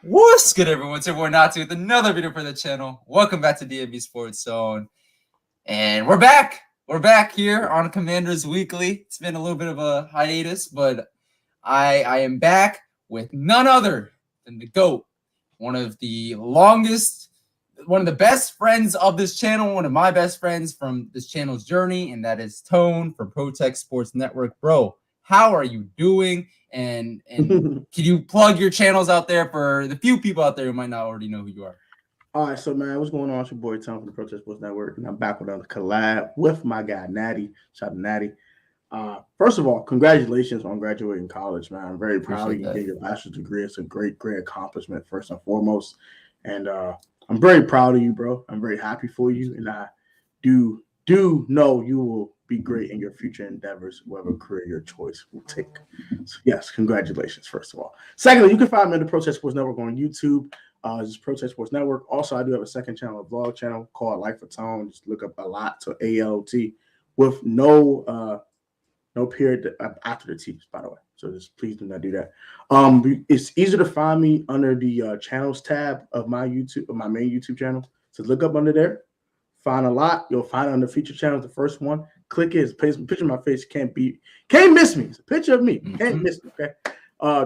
What's good, everyone? It's your boy Nati with another video for the channel. Welcome back to DMV Sports Zone. And we're back. We're back here on Commanders Weekly. It's been a little bit of a hiatus, but I am back with none other than the GOAT, one of the best friends of this channel, one of my best friends from this channel's journey, and that is Tone from Protech Sports Network. Bro, how are you doing? And can you plug your channels out there for the few people out there who might not already know who you are? All right, so man, what's going on? It's your boy Tom from the Protech Sports Network, and I'm back with another collab with my guy Nati. Shout out to Nati. First of all, congratulations on graduating college, man. I'm very proud of you getting your bachelor's degree. It's a great accomplishment, first and foremost. And I'm very proud of you, bro. I'm very happy for you, and I do know you will be great in your future endeavors, whatever career your choice will take. So yes, congratulations, first of all. Secondly, you can find me on the Protech Sports Network on YouTube. This is Protech Sports Network. Also, I do have a second channel, a vlog channel called Life of Tone. Just look up a lot to ALT with no period after the T's, by the way. So just please do not do that. It's easier to find me under the channels tab of my YouTube, of my main YouTube channel. So look up under there. Find a lot. You'll find it under feature channels. The first one. Click it. It's a picture of my face. Can't miss me. It's a picture of me. Can't miss me. Okay.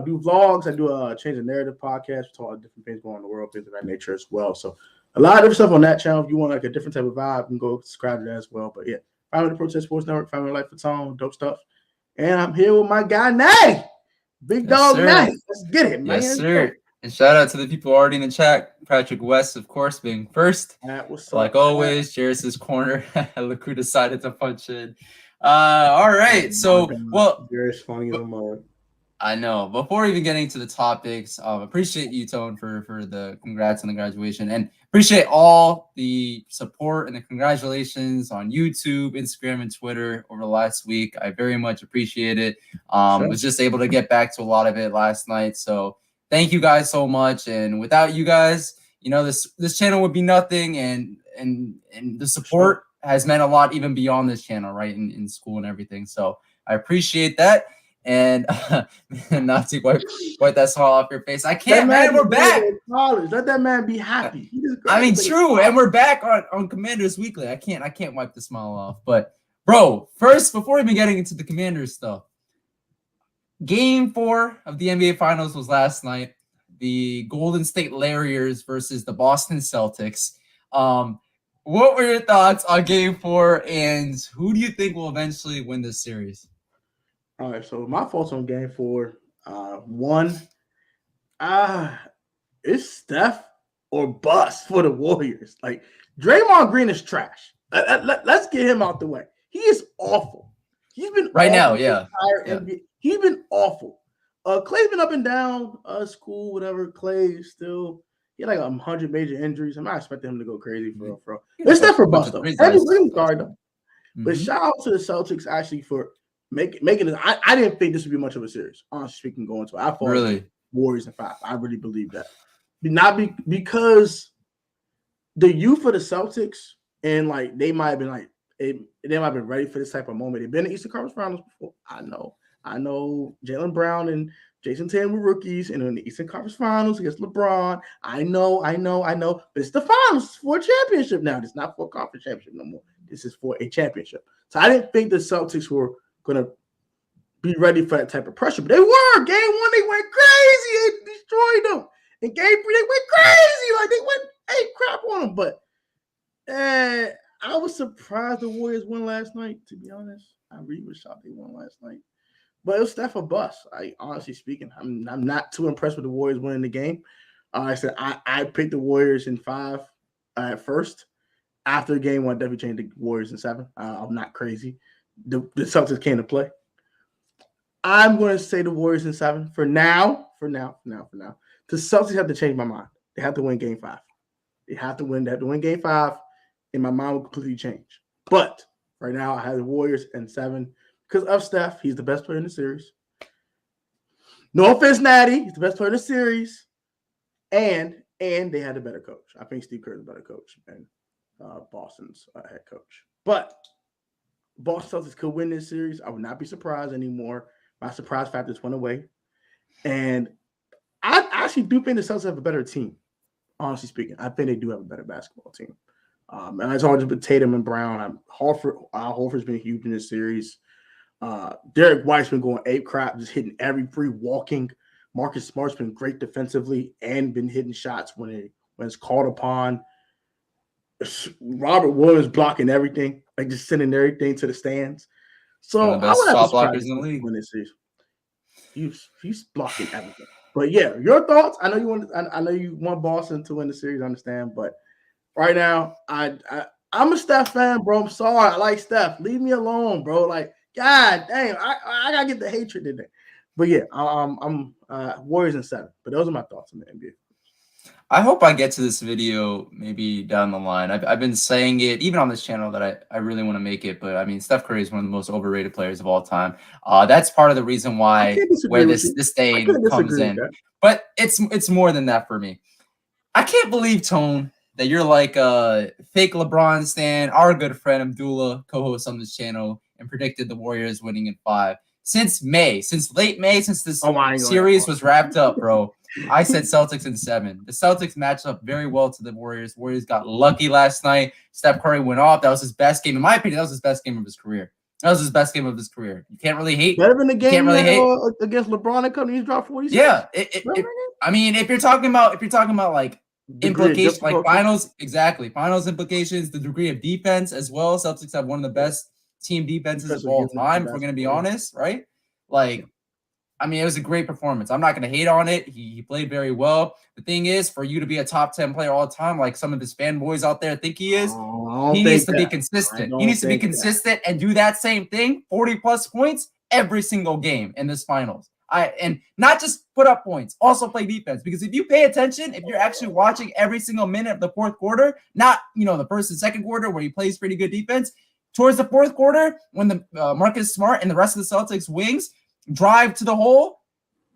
Do vlogs. I do a change the narrative podcast. We talk about different things going on in the world, things of that nature as well. So a lot of different stuff on that channel. If you want like a different type of vibe, you can go subscribe to that as well. But yeah, find me the Protech Sports Network. Find me Life of Tone. Dope stuff. And I'm here with my guy Nati. Big dog Nati. Let's get it, man. Yes, sir. And shout out to the people already in the chat. Patrick West, of course, being first. Like always, Jairus's corner. Look who decided to punch in. All right. So, well, Jairus funny as a mug. I know. Before even getting to the topics, appreciate you, Tone, for the congrats on the graduation, and appreciate all the support and the congratulations on YouTube, Instagram, and Twitter over the last week. I very much appreciate it. Was just able to get back to a lot of it last night, so thank you guys so much. And without you guys, you know, this channel would be nothing, and the support has meant a lot even beyond this channel, right, in school and everything. So I appreciate that. And not to wipe that smile off your face. I can't, man. We're back. Let that man be happy. I mean, true. And we're back on Commanders Weekly. I can't wipe the smile off. But bro, first, before even getting into the Commanders stuff, Game 4 of the NBA Finals was last night. The Golden State Warriors versus the Boston Celtics. What were your thoughts on Game 4, and who do you think will eventually win this series? All right, so my thoughts on Game 4. One, it's Steph or bust for the Warriors. Like, Draymond Green is trash. Let's get him out the way. He is awful. He's been right now, yeah. He's been awful. Clay's been up and down. School, whatever. Clay still, he had like 100 major injuries. I'm not expecting him to go crazy for real. It's Steph or bust though. But shout out to the Celtics actually for making this. I didn't think this would be much of a series, honestly speaking, going to it. I thought really Warriors in 5. I really believe that. Because the youth of the Celtics, and like they might have been like they might have been ready for this type of moment. They've been in Eastern Conference Finals before. I know Jaylen Brown and Jason Tatum were rookies, and in the Eastern Conference Finals against LeBron. I know. But it's the finals. It's for a championship now. It's not for a conference championship no more. This is for a championship. So I didn't think the Celtics were going to be ready for that type of pressure. But they were. Game 1, they went crazy. They destroyed them. In Game 3, they went crazy. Like, they went ate crap on them. But I was surprised the Warriors won last night, to be honest. I really was shocked they won last night. But it was Steph or bust. Honestly speaking, I'm not too impressed with the Warriors winning the game. I said I picked the Warriors in 5 at first. After game 1, definitely changed the Warriors in 7. I'm not crazy. The Celtics came to play. I'm going to say the Warriors in 7 for now. The Celtics have to change my mind. They have to win game 5. They have to win game 5, and my mind will completely change. But right now, I have the Warriors in 7 because of Steph. He's the best player in the series. No offense, Natty. He's the best player in the series. And they had a better coach. I think Steve Kerr is a better coach than Boston's head coach. But Boston Celtics could win this series. I would not be surprised anymore. My surprise factors went away. And I actually do think the Celtics have a better team. Honestly speaking, I think they do have a better basketball team. And I told you with Tatum and Brown. Horford's been huge in this series. Derek White's been going ape crap, just hitting every free walking. Marcus Smart's been great defensively and been hitting shots when it's called upon. Robert Williams blocking everything, like just sending everything to the stands. So one of the best shot blockers in the league. When this series. He's blocking everything. But yeah, your thoughts? I know you want Boston to win the series. I understand, but right now, I'm a Steph fan, bro. I'm sorry. I like Steph. Leave me alone, bro. Like, God damn, I gotta get the hatred in there. But yeah, I'm Warriors in 7. But those are my thoughts on the NBA. I hope I get to this video maybe down the line. I've been saying it even on this channel that I really want to make it, but I mean Steph Curry is one of the most overrated players of all time. That's part of the reason why where this stain comes in. But it's more than that for me. I can't believe, Tone, that you're like a fake LeBron stan, our good friend Abdullah, co-host on this channel, and predicted the Warriors winning in 5. Since late May, since this series was wrapped up, bro. I said Celtics in 7. The Celtics matched up very well to the Warriors. Warriors got lucky last night. Steph Curry went off. That was his best game. In my opinion, that was his best game of his career. You can't really hate. Better than the game against LeBron and company. He dropped 46. Yeah. I mean, if you're talking about like implications, like finals, exactly. Finals implications, the degree of defense as well. Celtics have one of the best team defenses of all time, if we're going to be honest, right? Like, I mean, it was a great performance. I'm not going to hate on it. He played very well. The thing is, for you to be a top 10 player all the time, like some of his fanboys out there think he is, he needs to be consistent. He needs to be consistent and do that same thing, 40-plus points every single game in this finals. And not just put up points, also play defense. Because if you pay attention, if you're actually watching every single minute of the fourth quarter, not, the first and second quarter where he plays pretty good defense, towards the fourth quarter, when the Marcus Smart and the rest of the Celtics wings drive to the hole,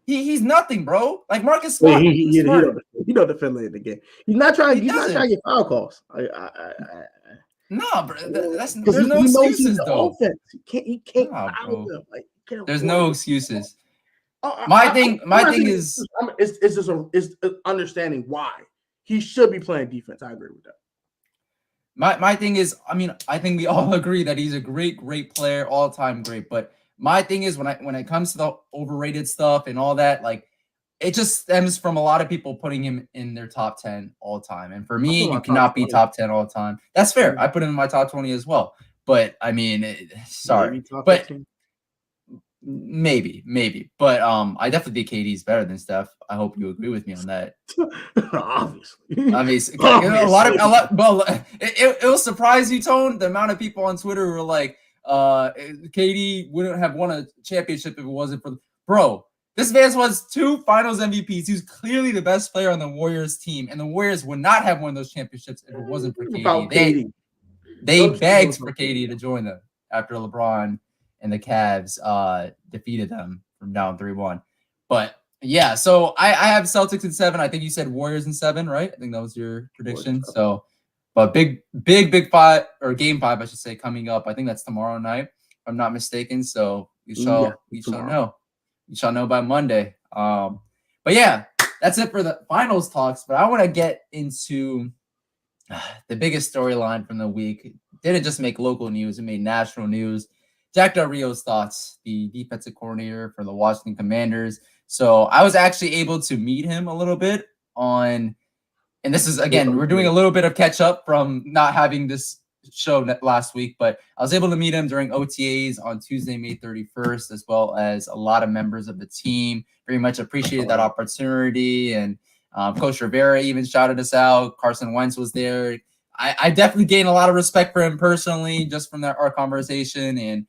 he's nothing, bro. Like Marcus Smart, he don't defend late in the game. He's not trying to get foul calls. No, bro. There's no excuses though. He can't foul them. Like, there's no excuses. My thing is it's understanding why he should be playing defense. I agree with that. My thing is, I mean, I think we all agree that he's a great player, all-time great. But my thing is, when it comes to the overrated stuff and all that, like, it just stems from a lot of people putting him in their top 10 all time. And for me, you cannot be top 10 all time. That's fair. I put him in my top 20 as well. But I mean, sorry, but maybe. But I definitely think KD's better than Steph. I hope you agree with me on that. Obviously. I mean, a lot. Well, it will surprise you, Tone, the amount of people on Twitter who were like, KD wouldn't have won a championship if it wasn't for bro. This man was 2 Finals MVPs. He's clearly the best player on the Warriors team, and the Warriors would not have won those championships if it wasn't for KD. They begged for KD to join them after LeBron and the Cavs defeated them from down 3-1. But yeah, so I have Celtics in 7. I think you said Warriors in 7, right? I think that was your prediction. So, but big 5 or game 5, I should say, coming up. I think that's tomorrow night, if I'm not mistaken. So we shall know. You shall know by Monday. But yeah, that's it for the finals talks. But I want to get into the biggest storyline from the week. It didn't just make local news; it made national news. Jack Del Rio's thoughts, the defensive coordinator for the Washington Commanders. So I was actually able to meet him a little bit on, and this is again, we're doing a little bit of catch up from not having this show last week, but I was able to meet him during OTAs on Tuesday, May 31st, as well as a lot of members of the team. Very much appreciated that opportunity. And Coach Rivera even shouted us out. Carson Wentz was there. I definitely gained a lot of respect for him personally, just from our conversation. And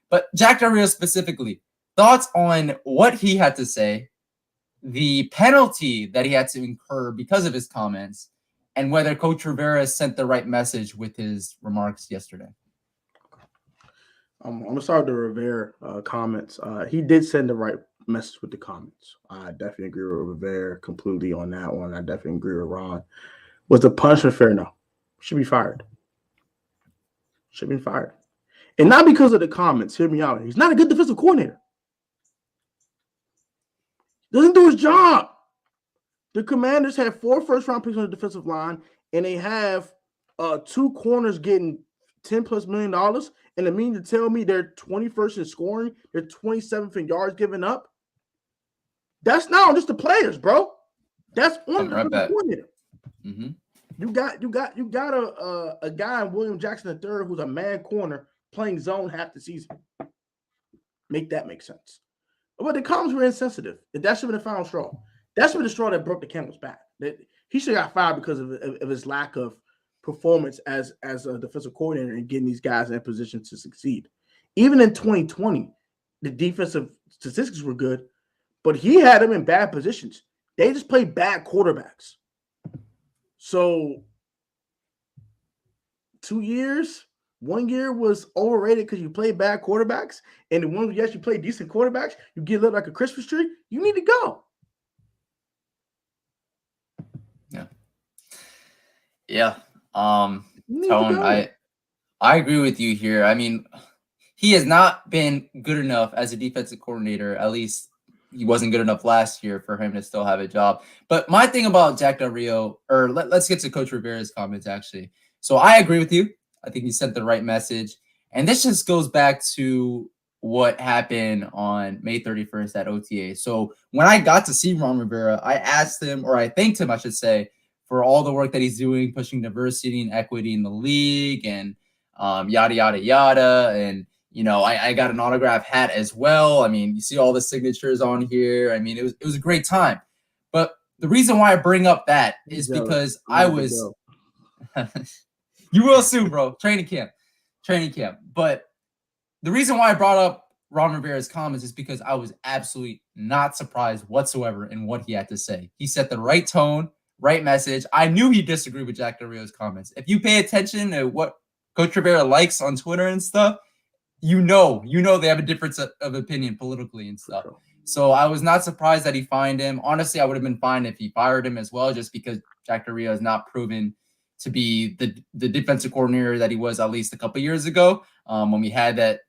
but Jack Del Rio specifically, thoughts on what he had to say, the penalty that he had to incur because of his comments, and whether Coach Rivera sent the right message with his remarks yesterday. I'm going to start with the Rivera comments. He did send the right message with the comments. I definitely agree with Rivera completely on that one. I definitely agree with Ron. Was the punishment fair? No. Should be fired. Should be fired. And not because of the comments. Hear me out. He's not a good defensive coordinator. Doesn't do his job. The Commanders have 4 first-round picks on the defensive line, and they have 2 corners getting $10+ million. And it means to tell me they're 21st in scoring, they're 27th in yards given up. That's not on just the players, bro. That's on the coordinator. Mm-hmm. You got a guy in William Jackson III who's a man corner playing zone half the season. Make that make sense. But the comments were insensitive. That should have been the final straw. That should have been the straw that broke the camel's back. That he should have got fired because of his lack of performance as a defensive coordinator and getting these guys in position to succeed. Even in 2020, the defensive statistics were good, but he had them in bad positions. They just played bad quarterbacks. So 2 years, 1 year was overrated because you played bad quarterbacks, and the ones you actually play decent quarterbacks, you get lit like a Christmas tree. You need to go. Yeah. Tone, I agree with you here. I mean, he has not been good enough as a defensive coordinator. At least he wasn't good enough last year for him to still have a job. But my thing about Jack Del Rio, or let's get to Coach Rivera's comments, actually. So I agree with you. I think he sent the right message. And this just goes back to what happened on May 31st at OTA. So when I got to see Ron Rivera, I asked him, or I thanked him, I should say, for all the work that he's doing, pushing diversity and equity in the league and yada, yada, yada. And, you know, I got an autograph hat as well. I mean, you see all the signatures on here. I mean, it was a great time. But the reason why I bring up that is because I was – you will soon, bro. Training camp. But the reason why I brought up Ron Rivera's comments is because I was absolutely not surprised whatsoever in what he had to say. He set the right tone, right message. I knew he disagreed with Jack Del Rio's comments. If you pay attention to what Coach Rivera likes on Twitter and stuff, you know they have a difference of opinion politically and stuff. So I was not surprised that he fined him. Honestly, I would have been fine if he fired him as well, just because Jack Del Rio has not proven to be the defensive coordinator that he was at least a couple years ago when we had that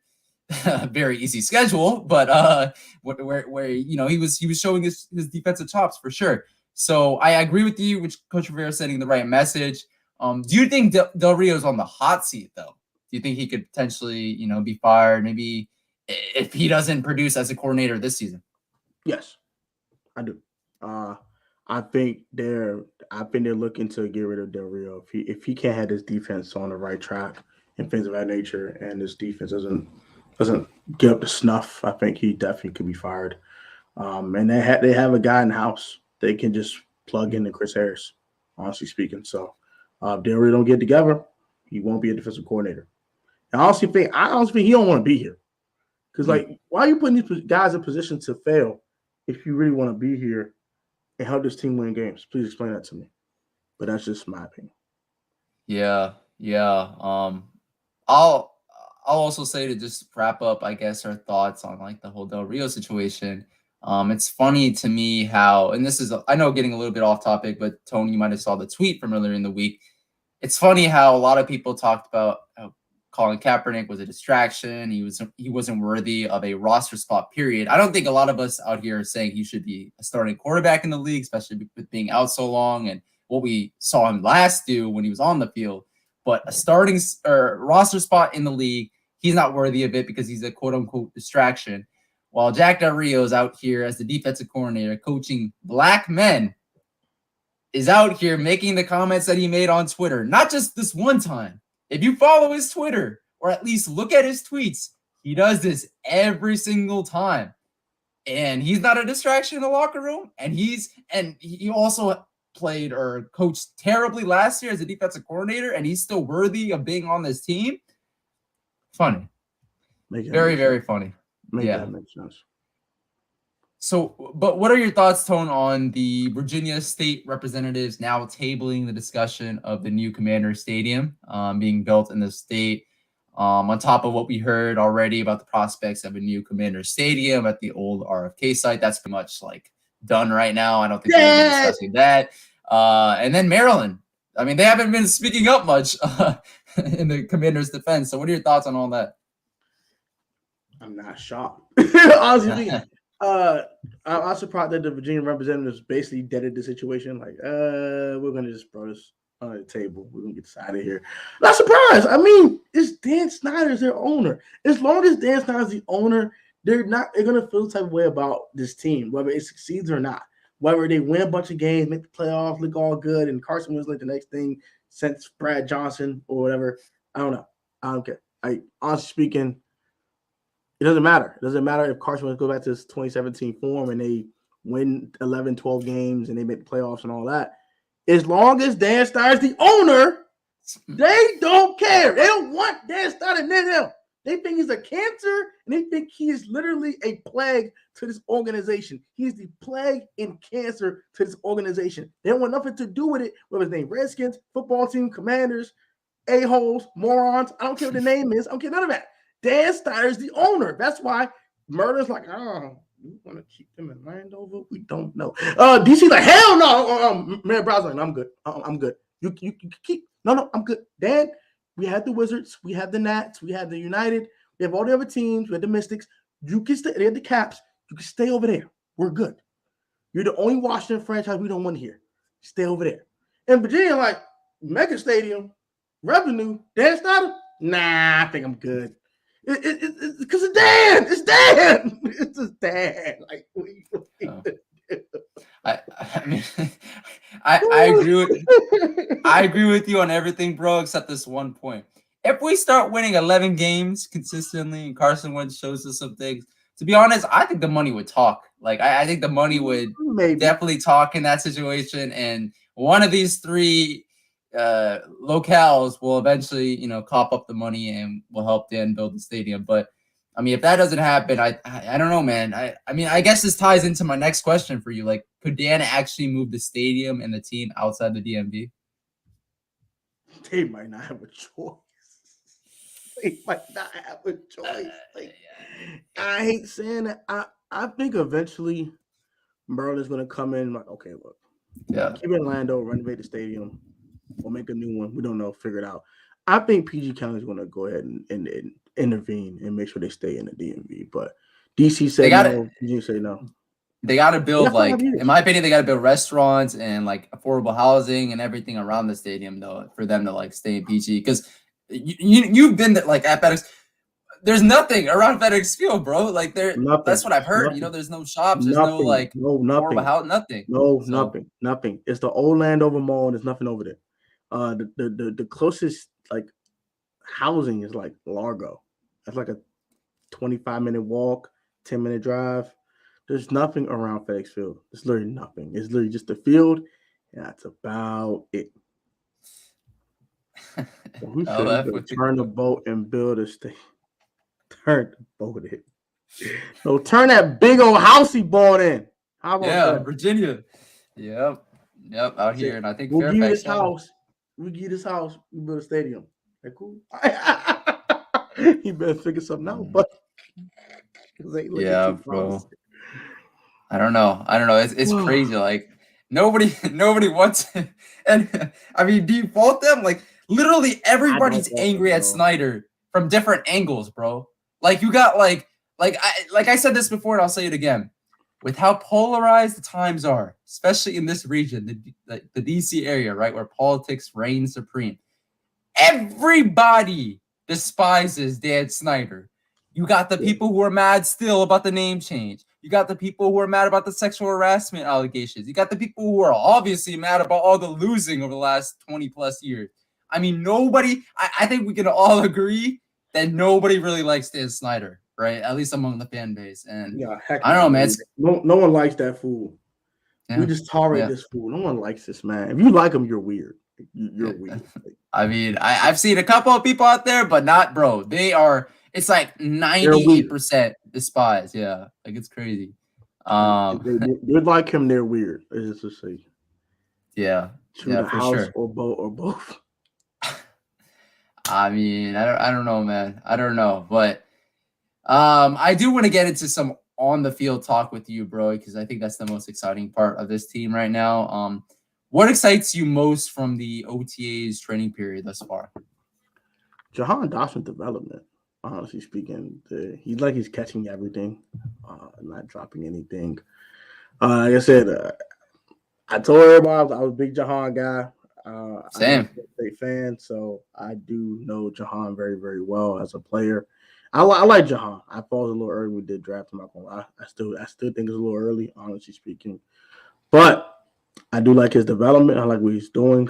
very easy schedule, but where you know he was showing his defensive chops for sure. So I agree with you, with Coach Rivera sending the right message. Do you think Del Rio's on the hot seat though? Do you think he could potentially, be fired maybe if he doesn't produce as a coordinator this season? Yes, I do. I think they're looking to get rid of Del Rio if he can't have his defense on the right track and things of that nature, and his defense doesn't get up to snuff. I think he definitely could be fired. And they have a guy in house they can just plug into Chris Harris, honestly speaking. So if Del Rio don't get together, he won't be a defensive coordinator. And I honestly think he don't want to be here. Because why are you putting these guys in position to fail if you really want to be here and help this team win games? Please explain that to me. But that's just my opinion. Yeah. I'll also say, to just wrap up, I guess, our thoughts on the whole Del Rio situation. It's funny to me how, and this is, I know, getting a little bit off topic, but Tony, you might have saw the tweet from earlier in the week. It's funny how a lot of people talked about how Colin Kaepernick was a distraction. He wasn't worthy of a roster spot, period. I don't think a lot of us out here are saying he should be a starting quarterback in the league, especially with being out so long and what we saw him last do when he was on the field. But a starting or roster spot in the league, he's not worthy of it because he's a quote-unquote distraction. While Jack Del Rio is out here as the defensive coordinator coaching black men, is out here making the comments that he made on Twitter. Not just this one time. If you follow his Twitter or at least look at his tweets, he does this every single time. And he's not a distraction in the locker room. And he also played or coached terribly last year as a defensive coordinator, and he's still worthy of being on this team. Funny. Very, very funny. That makes sense. So, but what are your thoughts, Tone, on the Virginia State representatives now tabling the discussion of the new Commander Stadium being built in the state, on top of what we heard already about the prospects of a new Commander Stadium at the old RFK site? That's pretty much done right now. I don't think we're discussing that. And then Maryland. I mean, they haven't been speaking up much in the Commander's defense. So what are your thoughts on all that? I'm not shocked. Honestly, I'm surprised that the Virginia representatives basically deaded the situation. Like, we're gonna just throw this on the table. We're gonna get this out of here. Not surprised. I mean, it's Dan Snyder's their owner. As long as Dan Snyder's the owner, they're gonna feel the type of way about this team, whether it succeeds or not. Whether they win a bunch of games, make the playoffs, look all good, and Carson Wentz like the next thing since Brad Johnson or whatever. I don't know. I don't care. Honestly speaking, it doesn't matter. It doesn't matter if Carson Wentz go back to his 2017 form and they win 11, 12 games and they make the playoffs and all that. As long as Dan Snyder's the owner, they don't care. They don't want Dan Snyder near them. They think he's a cancer, and they think he is literally a plague to this organization. He's the plague and cancer to this organization. They don't want nothing to do with it, whether it's named Redskins, football team, Commanders, a-holes, morons. I don't care what the name is. I don't care none of that. Dan Snyder's the owner. That's why Murder's like, oh, you want to keep them in Landover? We don't know. DC like, hell no. Mary Brown's like, I'm good. I'm good. You keep. No, I'm good. Dan, we had the Wizards. We have the Nats. We have the United. We have all the other teams. We have the Mystics. You can stay. They have the Caps. You can stay over there. We're good. You're the only Washington franchise we don't want here. Stay over there. And Virginia, like, mega stadium, revenue, Dan Snyder? Nah, I think I'm good. It's because it's Dan. It's Dan. It's just Dan. Like, I mean, I agree with you on everything, bro, except this one point. If we start winning 11 games consistently and Carson Wentz shows us some things, to be honest, I think the money would talk. Like, I think the money would definitely talk in that situation. And one of these three locales will eventually, cough up the money and will help Dan build the stadium. But I mean, if that doesn't happen, I don't know, man. I mean, I guess this ties into my next question for you. Like, could Dan actually move the stadium and the team outside the DMV? They might not have a choice. They might not have a choice. Like, I hate saying that. I think eventually Merlin's going to come in like, okay, look, keep it in Orlando, renovate the stadium, or make a new one. We don't know. Figure it out. I think PG County is going to go ahead and intervene and make sure they stay in the DMV. But DC said no. PG said no. They got to build, like, in my opinion, they got to build restaurants and like affordable housing and everything around the stadium, though, for them to like stay in PG. Because you've been like at FedEx. There's nothing around FedEx Field, bro. Like that's what I've heard. Nothing. There's no shops. There's no like affordable house. Nothing. Nothing. It's the old Landover Mall, and there's nothing over there. The closest like housing is like Largo. That's like a 25-minute walk, 10-minute drive. There's nothing around FedEx Field. It's literally nothing. It's literally just the field, and that's about it. We should turn the boat and build a state. Turn the boat in. So turn that big old house he bought in. How about that? Virginia. Yep, out here, and I think we'll give you this house. We give you this house. We build a stadium. That cool? You better figure something out, but bro. I don't know. It's crazy. Like nobody wants it. And I mean, do you fault them? Like literally everybody's angry at Snyder from different angles, bro. Like you got like I said this before, and I'll say it again. With how polarized the times are, especially in this region, the DC area, right, where politics reigns supreme, everybody despises Dan Snyder. You got the people who are mad still about the name change. You got the people who are mad about the sexual harassment allegations. You got the people who are obviously mad about all the losing over the last 20 plus years. I mean, I think we can all agree that nobody really likes Dan Snyder, right? At least among the fan base. And I don't know, man. No one likes that fool. Yeah. We just tolerate this fool. No one likes this man. If you like him, you're weird. You're weird. I mean, I've seen a couple of people out there, but not, bro. They are. It's like 98% despise. Yeah, like it's crazy. They like him. They're weird. Let's just say. Yeah, for sure. Or both. I mean, I don't know, man. I don't know, but I do want to get into some on the field talk with you, bro, because I think that's the most exciting part of this team right now. What excites you most from the OTA's training period thus far? Jahan Dawson's development. Honestly speaking, he's catching everything, not dropping anything. Like I said, I told everybody I was a big Jahan guy. I'm Same. a big fan, so I do know Jahan very, very well as a player. I like Jahan. I thought it was a little early. We did draft him. I still think it's a little early, honestly speaking. But I do like his development. I like what he's doing.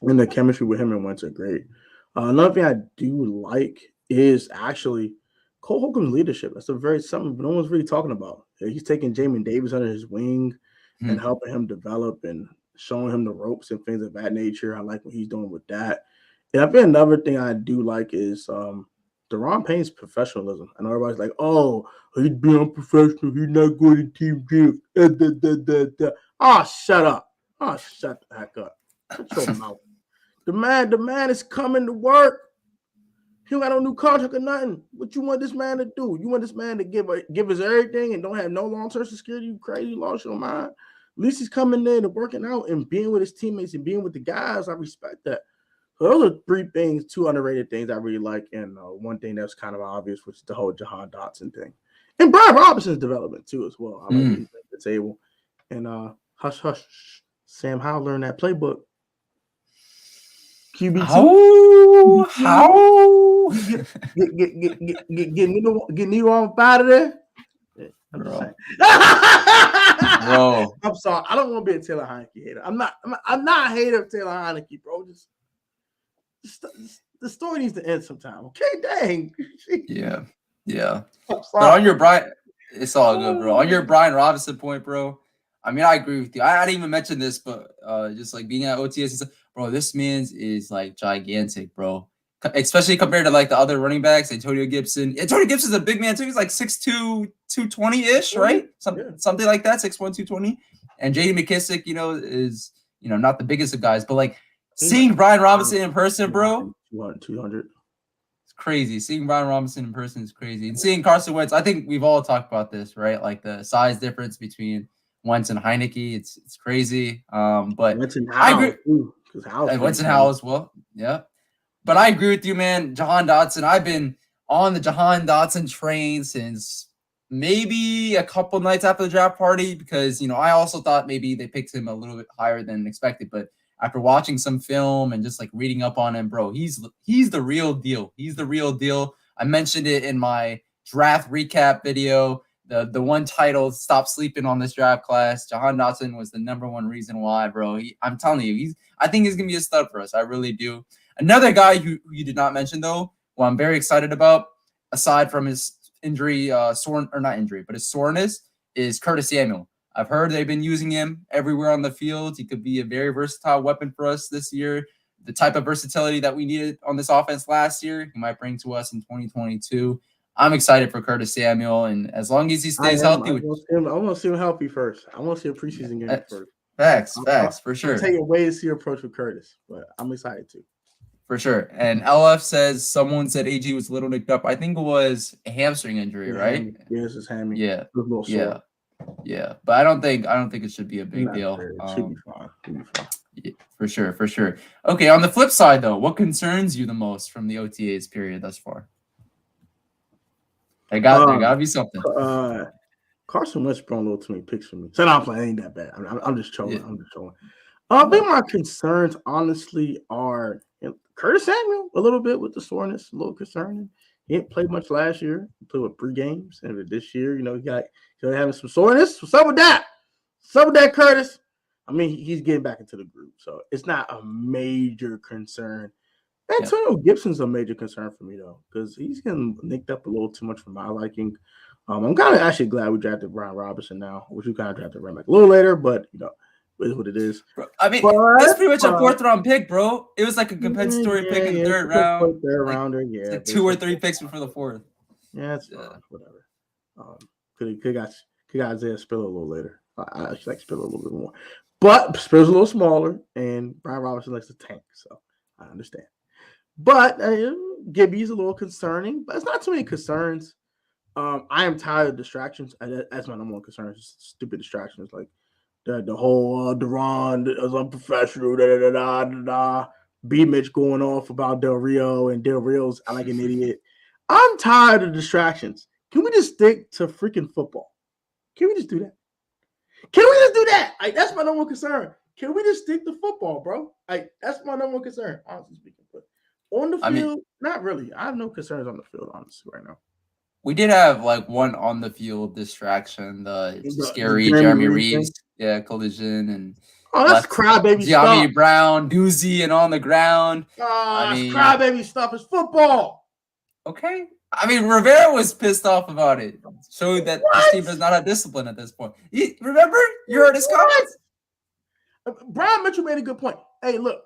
And the chemistry with him and Wentz are great. Another thing I do like is actually Cole Holcomb's leadership. That's something no one's really talking about. He's taking Jamin Davis under his wing and helping him develop and showing him the ropes and things of that nature. I like what he's doing with that. And I think another thing I do like is Deron Payne's professionalism. I know everybody's like, "Oh, he's being unprofessional. He's not good at team games." Oh, shut up. Oh, shut the heck up. Shut your mouth. The man is coming to work. He don't got no new contract or nothing. What you want this man to do? You want this man to give us everything and don't have no long-term security? You crazy, lost your mind. At least he's coming in and working out and being with his teammates and being with the guys. I respect that. So those are two underrated things I really like, and one thing that's kind of obvious, which is the whole Jahan Dotson thing, and Brian Robinson's development too as well. I like what he's at the table. And hush, hush, Sam Howell learned that playbook. QB2. How? Get Nero off out of there. Yeah, I'm just saying. Bro. I'm sorry. I don't want to be a Taylor Heineke hater. I'm not a hater of Taylor Heineke, bro. Just the story needs to end sometime. Okay, dang. Yeah. But on your Brian, it's all good, bro. On your Brian Robinson point, bro. I mean, I agree with you. I didn't even mention this, but just like being at OTS and stuff, bro, this man's is like gigantic, bro. Especially compared to like the other running backs, Antonio Gibson. Antonio Gibson's a big man too. He's like 6'2", 220-ish, right? Something like that, 6'1", 220. And J.D. McKissick, is not the biggest of guys, but like seeing Brian Robinson in person, bro, 200. It's crazy. Seeing Brian Robinson in person is crazy. And seeing Carson Wentz, I think we've all talked about this, right? Like the size difference between Wentz and Heineke, it's crazy. But Wentz and I agree. Wentz and Howell as well. Yeah. But I agree with you, man. Jahan Dotson. I've been on the Jahan Dotson train since maybe a couple nights after the draft party because, I also thought maybe they picked him a little bit higher than expected. But after watching some film and just like reading up on him, bro, he's the real deal. He's the real deal. I mentioned it in my draft recap video. The one title, Stop Sleeping on This Draft Class. Jahan Dotson was the number one reason why, bro. I'm telling you, I think he's going to be a stud for us. I really do. Another guy who you did not mention, though, who I'm very excited about, aside from his injury, his soreness, is Curtis Samuel. I've heard they've been using him everywhere on the field. He could be a very versatile weapon for us this year. The type of versatility that we needed on this offense last year, he might bring to us in 2022. I'm excited for Curtis Samuel, and as long as he stays healthy. I want to see him healthy first. I want to see a preseason game first. Facts, for sure. I'm taking a wait-and-see approach with Curtis, but I'm excited too. For sure. And LF says someone said AG was a little nicked up. I think it was a hamstring injury, right? Yeah, it's his hammy. Yeah. Yeah. But I don't think it should be a big deal. It should be fine. Yeah, for sure. Okay, on the flip side though, what concerns you the most from the OTAs period thus far? There gotta be something. Carson Wentz brought a little too many picks for me. So I'm playing ain't that bad. I'm just trolling. Yeah. I think my concerns honestly are Curtis Samuel a little bit with the soreness, a little concerning. He didn't play much last year. He played with 3 games, and this year, he got having some soreness. What's up with that? Curtis? I mean, he's getting back into the group, so it's not a major concern. Antonio Gibson's a major concern for me though, because he's getting nicked up a little too much for my liking. I'm kind of actually glad we drafted Brian Robinson now, which we kind of drafted Remack a little later, but it is what it is. Bro, I mean, that's pretty much a 4th round pick, bro. It was like a compensatory pick in the 3rd round. Third rounder, yeah. Like 2 or 3 picks before the 4th. Yeah, it's fine. Whatever. Could got Isaiah Spiller a little later. I actually like Spiller a little bit more. But Spiller's a little smaller, and Brian Robinson likes to tank, so I understand. But Gibby's a little concerning, but it's not too many concerns. I am tired of distractions. That's my number one concern. Just stupid distractions like the whole Deron is unprofessional. B Mitch going off about Del Rio and Del Rio's I like an idiot. I'm tired of distractions. Can we just stick to freaking football? Can we just do that? Can we just do that? Like, that's my number one concern. Can we just stick to football, bro? Like, that's my number one concern, honestly speaking. But on the field, not really. I have no concerns on the field, honestly, right now. We did have like one on the field distraction, the scary Jeremy Reeves collision, and that's crybaby stuff. Brown doozy and on the ground. It's crybaby stuff. It's football. Okay. I mean, Rivera was pissed off about it. Showed that this team does not have discipline at this point. Remember? You heard his comments? Brian Mitchell made a good point. Hey, look,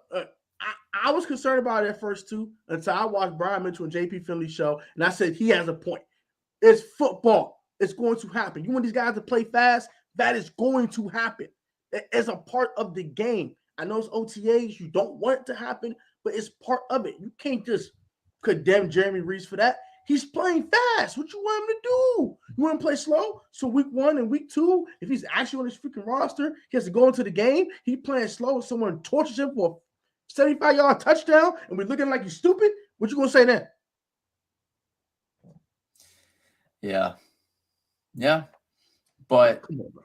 I was concerned about it at first, too, until I watched Brian Mitchell and JP Finley's show, and I said, he has a point. It's football. It's going to happen. You want these guys to play fast? That is going to happen. It's a part of the game. I know it's OTAs. You don't want it to happen, but it's part of it. You can't just condemn Jeremy Reeves for that. He's playing fast. What you want him to do? You want him to play slow? So week 1 and week 2, if he's actually on his freaking roster, he has to go into the game. He playing slow and someone tortures him for a 75-yard touchdown, and we're looking like he's stupid. What you going to say then? Yeah. But come on, bro.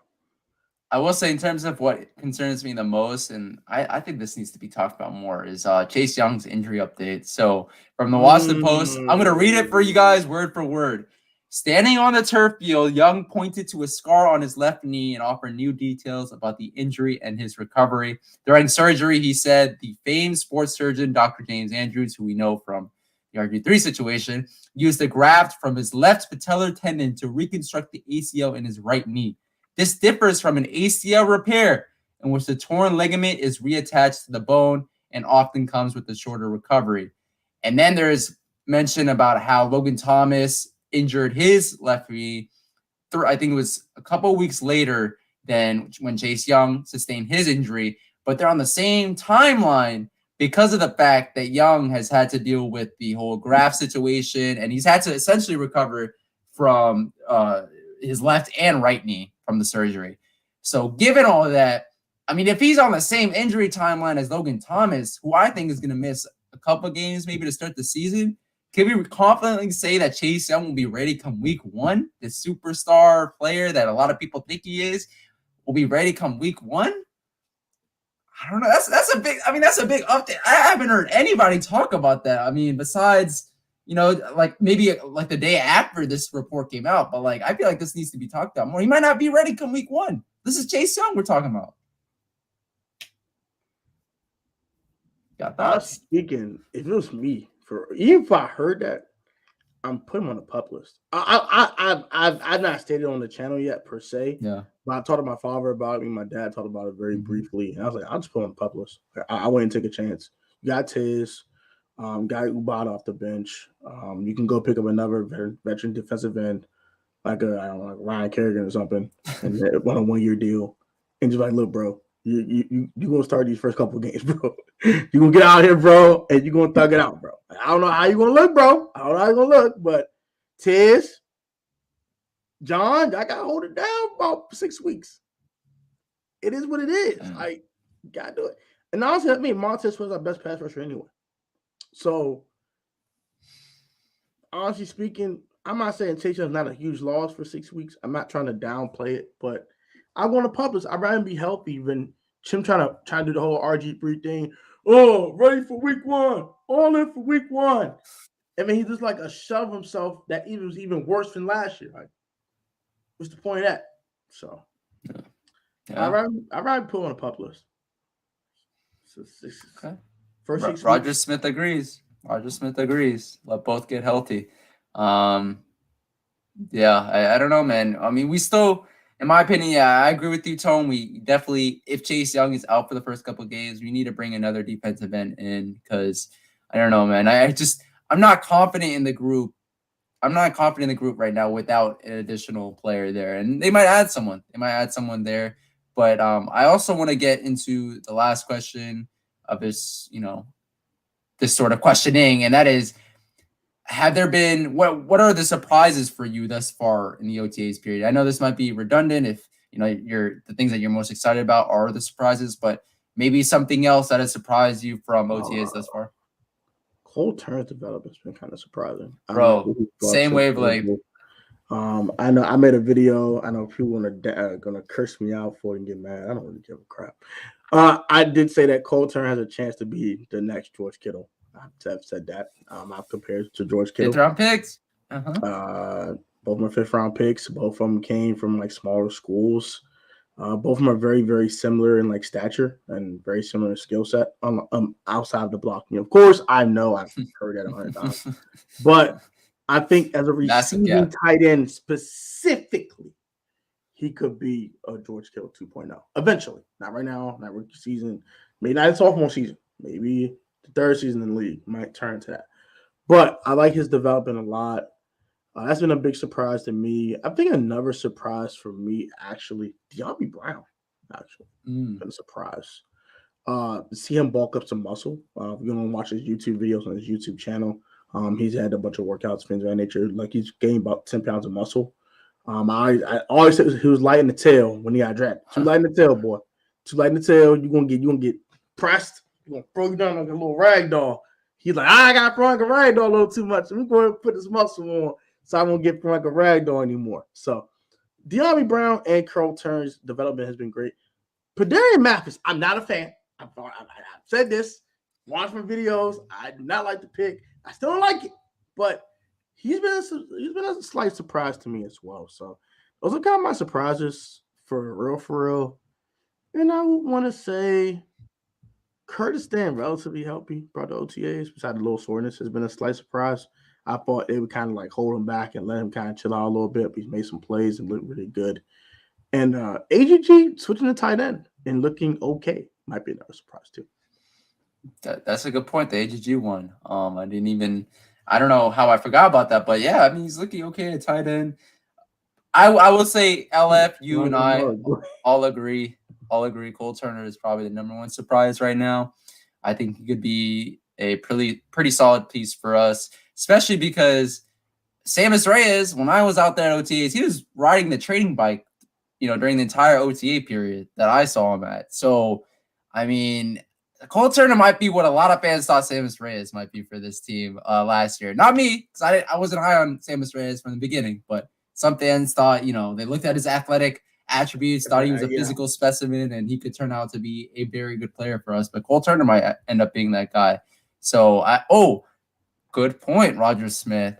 I will say, in terms of what concerns me the most, and I think this needs to be talked about more, is Chase Young's injury update. So from the Washington Post, I'm going to read it for you guys word for word. Standing on the turf field, Young pointed to a scar on his left knee and offered new details about the injury and his recovery. During surgery, he said the famed sports surgeon, Dr. James Andrews, who we know from the RG3 situation, used a graft from his left patellar tendon to reconstruct the ACL in his right knee. This differs from an ACL repair, in which the torn ligament is reattached to the bone and often comes with a shorter recovery. And then there's mention about how Logan Thomas injured his left knee, I think it was a couple weeks later than when Chase Young sustained his injury, but they're on the same timeline because of the fact that Young has had to deal with the whole graft situation, and he's had to essentially recover from his left and right knee from the surgery. So given all of that, I mean, if he's on the same injury timeline as Logan Thomas, who I think is going to miss a couple games maybe to start the season, can we confidently say that Chase Young will be ready come week 1? The superstar player that a lot of people think he is will be ready come week 1? I don't know. That's a big update. I haven't heard anybody talk about that. I mean, besides, like maybe like the day after this report came out, but like I feel like this needs to be talked about more. He might not be ready come week 1. This is Chase Young we're talking about. Got that? Speaking, if it was me, even if I heard that, I'm putting him on the pup list. I've not stated on the channel yet per se. Yeah. But I talked to my father about it. My dad talked about it very briefly, and I was like, I'll just put him on the pup list. I wouldn't take a chance. You got Tiz, guy Ubad off the bench. You can go pick up another veteran defensive end, like Ryan Kerrigan or something, and on a 1-year deal, and just like, look, bro, you gonna start these first couple of games, bro. You gonna get out here, bro, and you gonna thug it out, bro. I don't know how you gonna look, bro. I don't know how you gonna look, but Tiz, John, I gotta hold it down about 6 weeks. It is what it is. I gotta do it. And honestly, I mean, Montez was our best pass rusher anyway. So, honestly speaking, I'm not saying Chase Young's not a huge loss for 6 weeks. I'm not trying to downplay it, but I'm going to publish. I'd rather be healthy than him trying to do the whole RG3 thing. Oh, ready for week 1. All in for week 1. I mean, he just like a shove himself that was even worse than last year. Like, what's the point of that? So, I'd rather put on a pup list. Okay. First 6 Roger weeks. Smith agrees. Let both get healthy. I don't know, man. I mean, we still, in my opinion, I agree with you, Tone. We definitely, if Chase Young is out for the first couple of games, we need to bring another defensive end in because I don't know, man. I'm not confident in the group. I'm not confident in the group right now without an additional player there. And they might add someone. There. But I also want to get into the last question of this, this sort of questioning, and that is, have there been what are the surprises for you thus far in the OTAs period? I know this might be redundant if the things that you're most excited about are the surprises, but maybe something else that has surprised you from OTAs thus far. Cole Turner's development's been kind of surprising. Bro, same wavelength. I know I made a video. I know people gonna curse me out for it and get mad. I don't really give a crap. I did say that Cole Turner has a chance to be the next George Kittle. I've said that. I've compared to George Kittle. 5th round picks. Both my 5th round picks. Both of them came from like smaller schools. Both of them are very, very similar in like stature and very similar skill set outside of the blocking. Of course, I know I've heard that 100 times, but I think as a receiving tight end specifically, he could be a George Kittle 2.0 eventually. Not right now, not rookie season, maybe not his sophomore season, maybe the 3rd season in the league might turn to that. But I like his development a lot. That's been a big surprise to me. I think another surprise for me, actually, De'Ami Brown, actually, been a surprise. To see him bulk up some muscle. If you're going to watch his YouTube videos on his YouTube channel, he's had a bunch of workouts, things of that nature. Like he's gained about 10 pounds of muscle. I always said he was light in the tail when he got drafted. Too light in the tail, boy. Too light in the tail. You're gonna get pressed. You're gonna throw you down like a little rag doll. He's like, I got thrown like a rag doll a little too much. I'm going to put this muscle on. So I won't get like a rag doll anymore. So De'Ami Brown and Cole Turner's development has been great. Pedarian Mathis, I'm not a fan. I've said this. Watch my videos. I do not like the pick. I still don't like it, but he's been a slight surprise to me as well. So those are kind of my surprises for real. And I would want to say Curtis staying relatively healthy, brought the OTAs, besides the little soreness, has been a slight surprise. I thought they would kind of like hold him back and let him kind of chill out a little bit, but he's made some plays and looked really good. And AGG switching to tight end and looking okay might be another surprise too. That's a good point. The AGG one. I don't know how I forgot about that, but yeah, I mean, he's looking okay at tight end. I will say LF, you and I all agree. Cole Turner is probably the number one surprise right now. I think he could be a pretty solid piece for us, especially because Sammis Reyes, when I was out there at OTAs, he was riding the training bike, during the entire OTA period that I saw him at. So, I mean, Cole Turner might be what a lot of fans thought Sammis Reyes might be for this team last year. Not me, because I wasn't high on Sammis Reyes from the beginning, but some fans thought, they looked at his athletic attributes, thought he was a physical specimen, and he could turn out to be a very good player for us. But Cole Turner might end up being that guy. So, good point, Roger Smith.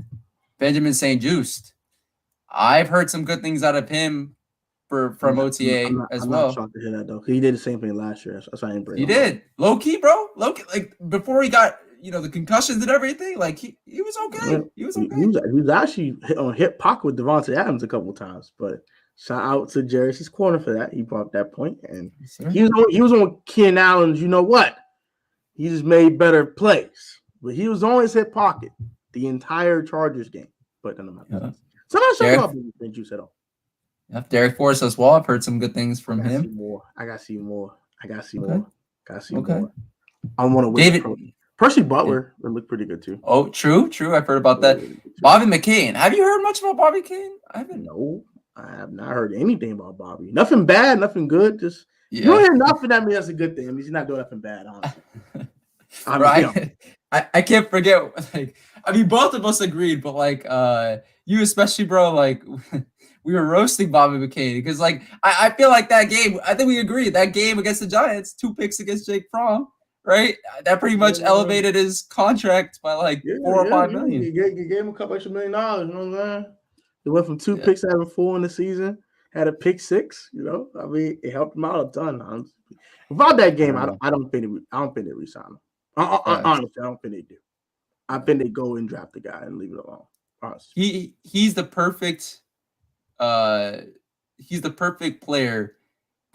Benjamin St. Just. I've heard some good things out of him from OTA as well. I'm not shocked to hear that, though. He did the same thing last year. That's why I didn't bring him did. Low key, bro. Low key, like, before he got, the concussions and everything, like, he was okay. Yeah, he was okay. He was actually on hip pocket with Devontae Adams a couple of times, but shout out to Jarris's corner for that. He brought that point, and he was on Keenan Allen's. You know what? He just made better plays, but he was on his hip pocket the entire Chargers game. But none of my business. So I'm not sure about St. Just at all. Yep, Derek Forrest as well. I've heard some good things from him. I gotta see more. I want to wait. Percy Butler would look pretty good too. Oh, true. I've heard about that. Bobby McCain. Have you heard much about Bobby McCain? No, I have not heard anything about Bobby. Nothing bad, nothing good. Just you don't hear nothing. That means that's a good thing. It means he's not doing nothing bad, honestly. I can't forget. Like, I mean, both of us agreed, but like, you especially, bro. Like, we were roasting Bobby McCain because, like, I feel like that game. I think we agreed that game against the Giants, 2 picks against Jake Fromm, right? That pretty much elevated his contract by like $4 or $5 million. You gave him a couple extra $1 million. You know what I'm saying? He went from 2 picks to having 4 in the season. Had a pick 6. I mean, it helped him out a ton. Honestly. Without that game, I don't think they resign him. Honestly, I don't think they do. I think they go and draft the guy and leave it alone. Honestly, he's the perfect player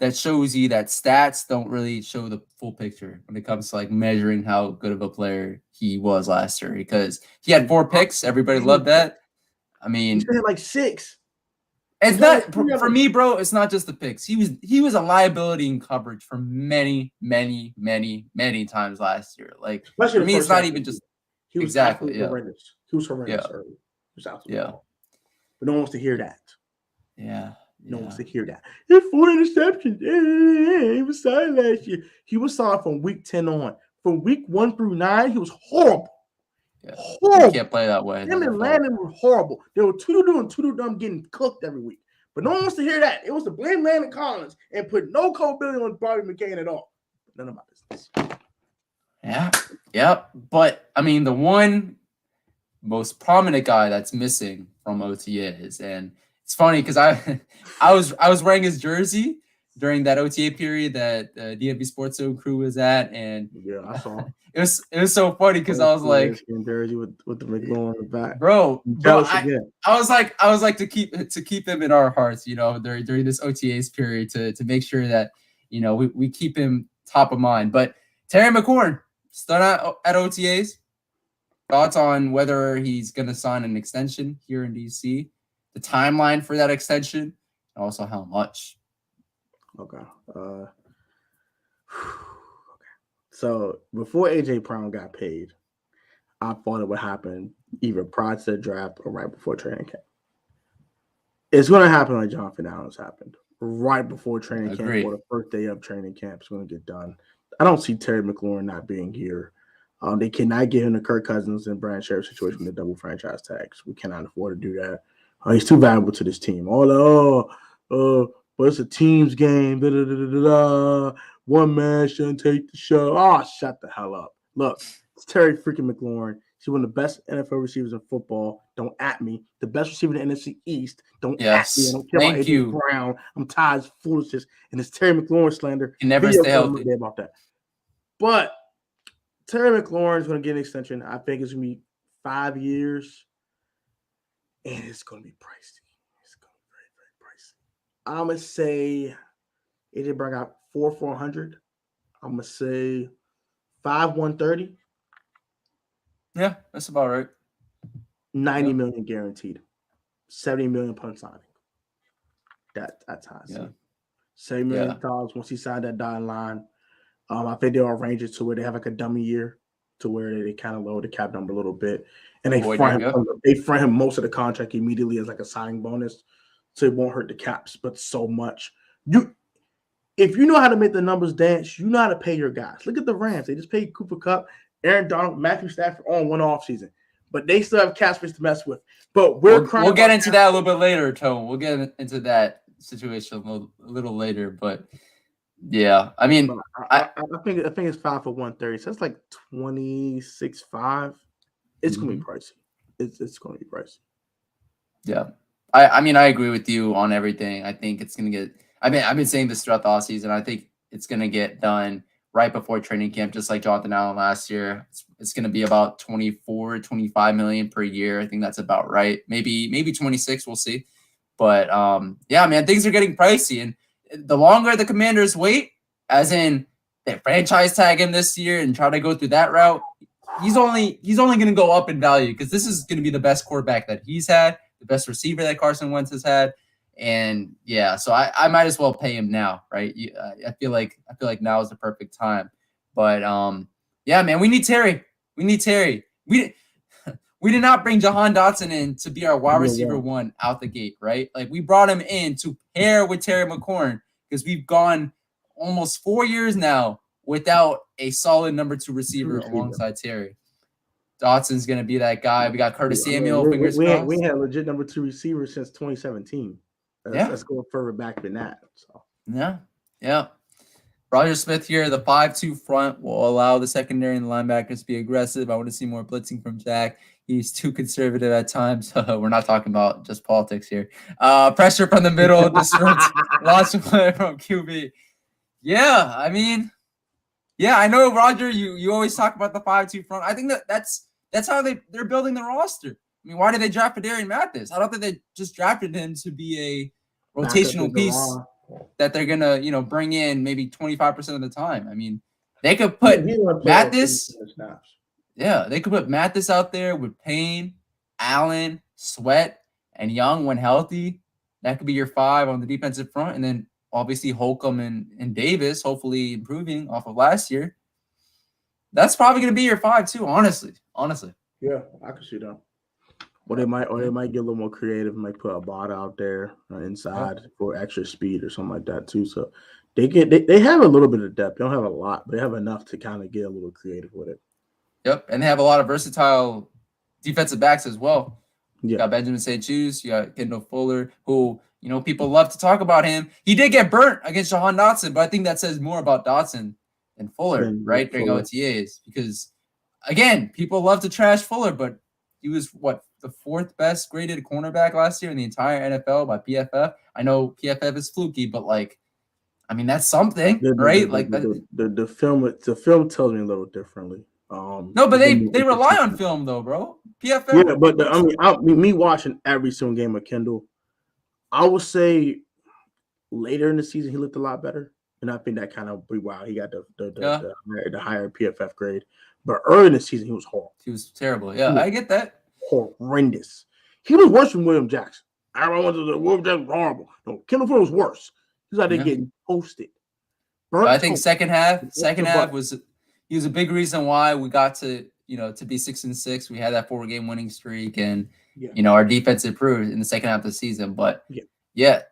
that shows you that stats don't really show the full picture when it comes to like measuring how good of a player he was last year, because he had 4 picks. Everybody loved that. I mean, he had like 6. It's not for me, bro. It's not just the picks. He was a liability in coverage for many times last year. Like, especially for me, it's not even just exactly. Horrendous. He was horrendous early. He was absolutely awful. But no one wants to hear that. No one wants to hear that. He had 4 interceptions. He was signed last year. He was signed from week 10 on. From week 1 through 9, he was horrible. Horrible. You can't play that way. Him and Landon were horrible. They were Tweedledum and Tweedledum getting cooked every week. But no one wants to hear that. It was to blame Landon Collins and put no culpability on Bobby McCain at all. None of my business. Yeah. But I mean, the one most prominent guy that's missing from OTAs, and it's funny because I was wearing his jersey during that OTA period that DMV Sports Zone crew was at, and yeah, I saw. It was so funny because I was like, jersey with the McLaurin in the back, bro. I was like to keep him in our hearts, during this OTAs period to make sure that we keep him top of mind. But Terry McLaurin still not at OTAs. Thoughts on whether he's going to sign an extension here in DC, the timeline for that extension, and also how much. Okay. So before AJ Brown got paid, I thought it would happen either prior to the draft or right before training camp. It's going to happen like Jonathan Allen's happened, right before training camp or the first day of training camp. It's going to get done. I don't see Terry McLaurin not being here. They cannot get him the Kirk Cousins and Brandon Sheriff situation with the double franchise tags. We cannot afford to do that. He's too valuable to this team. But it's a team's game. One man shouldn't take the show. Oh, shut the hell up. Look, it's Terry freaking McLaurin. He's one of the best NFL receivers in football. Don't at me. The best receiver in the NFC East. Don't at me. I don't care about AJ Brown. I'm tired of foolishness. And it's Terry McLaurin slander. He never stay healthy about that. But Terry McLaurin is going to get an extension. I think it's going to be 5 years. And it's going to be pricey. It's going to be very, very pricey. I'm going to say AJ Brown got 400. I'm going to say 130. Yeah, that's about right. 90 million guaranteed. 70 million punt signing. That's how I see it. $70 million once he signed that dotted line. I think they'll arrange it to where they have like a dummy year to where they kind of lower the cap number a little bit. And they front him most of the contract immediately as like a signing bonus. So it won't hurt the caps, but so much. If you know how to make the numbers dance, you know how to pay your guys. Look at the Rams. They just paid Cooper Kupp, Aaron Donald, Matthew Stafford on one offseason. But they still have cap space to mess with. But we'll get into that a little bit later, Tone. We'll get into that situation a little later. But yeah, I mean, I think it's 5 for 130. So that's like 26.5. It's gonna be pricey. It's gonna be pricey. Yeah, I mean, I agree with you on everything. I think it's gonna get. I've been saying this throughout the offseason. I think it's gonna get done right before training camp, just like Jonathan Allen last year. It's going to be about 24-25 million per year. I think that's about right. Maybe 26. We'll see. But yeah, man, things are getting pricey, and the longer the Commanders wait, as in they franchise tag him this year and try to go through that route, he's only going to go up in value because this is going to be the best quarterback that he's had, the best receiver that Carson Wentz has had. And yeah, so I might as well pay him now, right? I feel like now is the perfect time. But yeah, man, we need Terry. We did not bring Jahan Dotson in to be our wide receiver one out the gate, right? Like we brought him in to pair with Terry McLaurin because we've gone almost 4 years now without a solid number 2 receiver alongside Terry. Dotson's gonna be that guy. We got Curtis Samuel. We had a legit number 2 receiver since 2017. Let's go further back than that. So yeah. Roger Smith here. The 5-2 front will allow the secondary and the linebackers to be aggressive. I want to see more blitzing from Jack. He's too conservative at times. We're not talking about just politics here. Pressure from the middle. Lots of play from QB. Yeah, I mean, yeah, I know, Roger. You always talk about the 5-2 front. I think that's how they're building the roster. I mean, why did they draft Adarian Mathis? I don't think they just drafted him to be a rotational piece that they're gonna, bring in maybe 25% of the time. I mean, they could put Mathis. Yeah, they could put Mathis out there with Payne, Allen, Sweat, and Young when healthy. That could be your 5 on the defensive front, and then obviously Holcomb and Davis, hopefully improving off of last year. That's probably gonna be your 5 too. Honestly. Yeah, I can see that. Or they might get a little more creative, might put a bot out there inside for extra speed or something like that too. So they have a little bit of depth. They don't have a lot, but they have enough to kind of get a little creative with it. Yep, and they have a lot of versatile defensive backs as well. Yeah. You got Benjamin St-Juste, you got Kendall Fuller, who, people love to talk about him. He did get burnt against Jahan Dotson, but I think that says more about Dotson than Fuller, right? During OTAs. Because, again, people love to trash Fuller, but he was, the 4th best graded cornerback last year in the entire NFL by PFF. I know PFF is fluky, but, that's something, right? The film tells me a little differently. No, but they rely on film though, bro. PFF. Yeah, but me watching every single game of Kendall, I would say later in the season he looked a lot better, and I think that kind of wow, he got the higher PFF grade. But early in the season he was horrible. He was terrible. Yeah, I get that. Horrendous. He was worse than William Jackson. Everyone went to the William Jackson was horrible. No, Kendall Fuller was worse. He was out there getting posted. I think second half was. He was a big reason why we got to, to be 6-6. We had that 4-game winning streak, and our defense improved in the second half of the season. But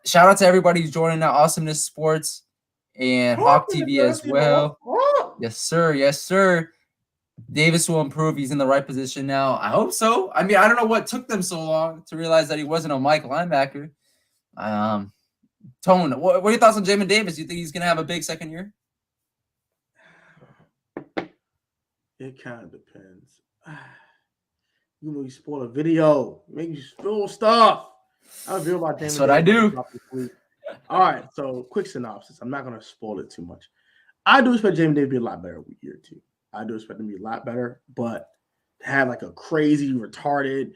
shout out to everybody who's joining now. Awesomeness Sports and Hawk TV as well. Yes, sir. Yes, sir. Davis will improve. He's in the right position now. I hope so. I don't know what took them so long to realize that he wasn't a Mike linebacker. Tone, what are your thoughts on Jamin Davis? You think he's gonna have a big second year? It kind of depends. You spoil a video, make you spill stuff. I feel about That's what I do. All right, so quick synopsis. I'm not going to spoil it too much. I do expect Jamin Davis to be a lot better week year 2. I do expect him to be a lot better, but to have like a crazy, retarded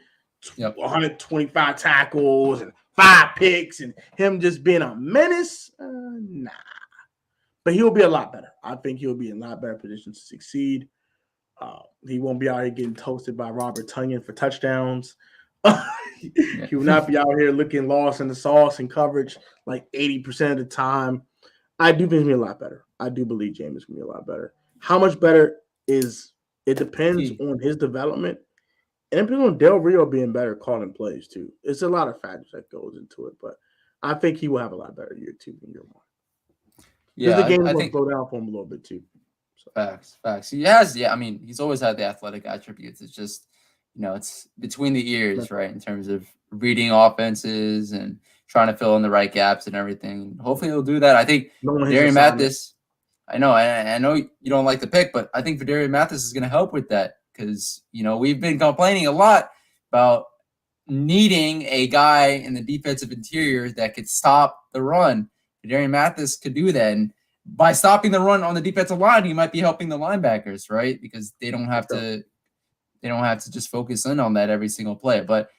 125 tackles and 5 picks and him just being a menace, nah. But he'll be a lot better. I think he'll be in a lot better position to succeed. He won't be out here getting toasted by Robert Tonyan for touchdowns. He will not be out here looking lost in the sauce and coverage like 80% of the time. I do think he's going to be a lot better. I do believe James is going to be a lot better. How much better is it depends on his development. And it depends on Del Rio being better calling plays too. It's a lot of factors that goes into it, but I think he will have a lot better year 2 than year 1. Yeah, the game will slow down for him a little bit too. Facts. He has, he's always had the athletic attributes. It's just, it's between the ears, right? In terms of reading offenses and trying to fill in the right gaps and everything. Hopefully he'll do that. I think Darian Mathis, I know you don't like the pick, but I think Darian Mathis is going to help with that because, we've been complaining a lot about needing a guy in the defensive interior that could stop the run. Darian Mathis could do that. And by stopping the run on the defensive line, he might be helping the linebackers, right? Because they don't have to just focus in on that every single play. But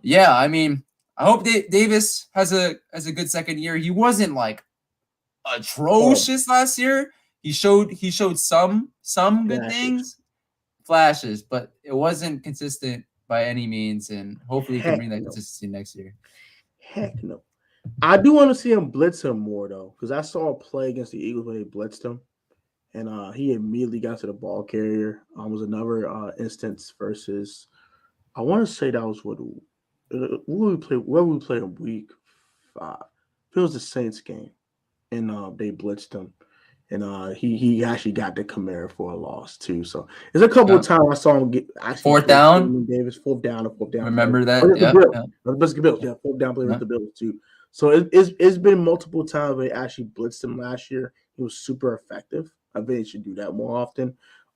I hope Davis has a good second year. He wasn't like atrocious last year. He showed some good things, flashes, but it wasn't consistent by any means. And hopefully he can bring that consistency next year. Heck no. I do want to see him blitz him more though, because I saw a play against the Eagles when they blitzed him, and he immediately got to the ball carrier. Was another instance versus, I want to say that was where we played in week 5. It was the Saints game, and they blitzed him, and he actually got the Kamara for a loss too. So there's a couple of times I saw him get fourth down. Davis fourth down. Remember that? Yeah, fourth down play with the Bills too. So it's been multiple times they actually blitzed him last year. He was super effective. I think they should do that more often.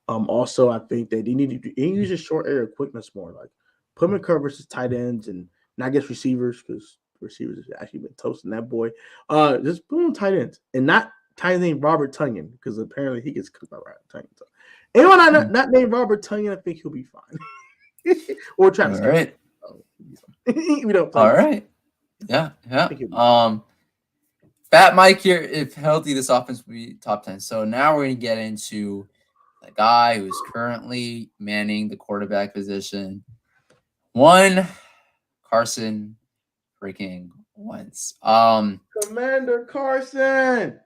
Also, I think that they need to use his short area quickness more. Like put him in cover versus tight ends and not against receivers because receivers have actually been toasting that boy. Just put him on tight ends and not tight end named Robert Tonyan because apparently he gets cooked by Robert Tonyan. So anyone not named Robert Tonyan, I think he'll be fine. Or Travis. All right. We don't. All right. Yeah. Fat Mike here, if healthy, this offense will be top 10. So now we're going to get into the guy who's currently manning the quarterback position. Carson freaking Wentz. Commander Carson.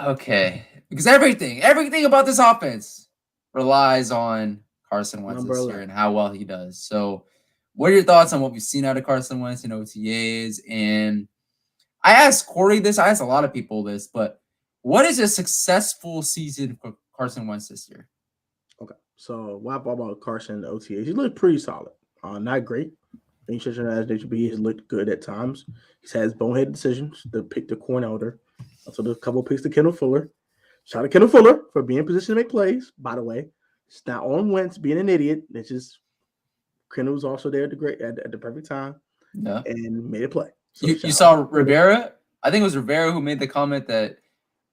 Okay. Because everything about this offense relies on Carson Wentz this year and how well he does. So what are your thoughts on what we've seen out of Carson Wentz in OTAs? And I asked Corey this. I asked a lot of people this, but what is a successful season for Carson Wentz this year? Okay, so what about Carson in the OTAs? He looked pretty solid. Not great. He should have he's looked good at times. He's had his bonehead decisions to pick the corn elder. Also, the couple picks to Kendall Fuller. Shout out to Kendall Fuller for being in position to make plays, by the way. It's not on Wentz being an idiot. It's just Kendall was also there at the perfect time and made a play. So you saw Rivera? I think it was Rivera who made the comment that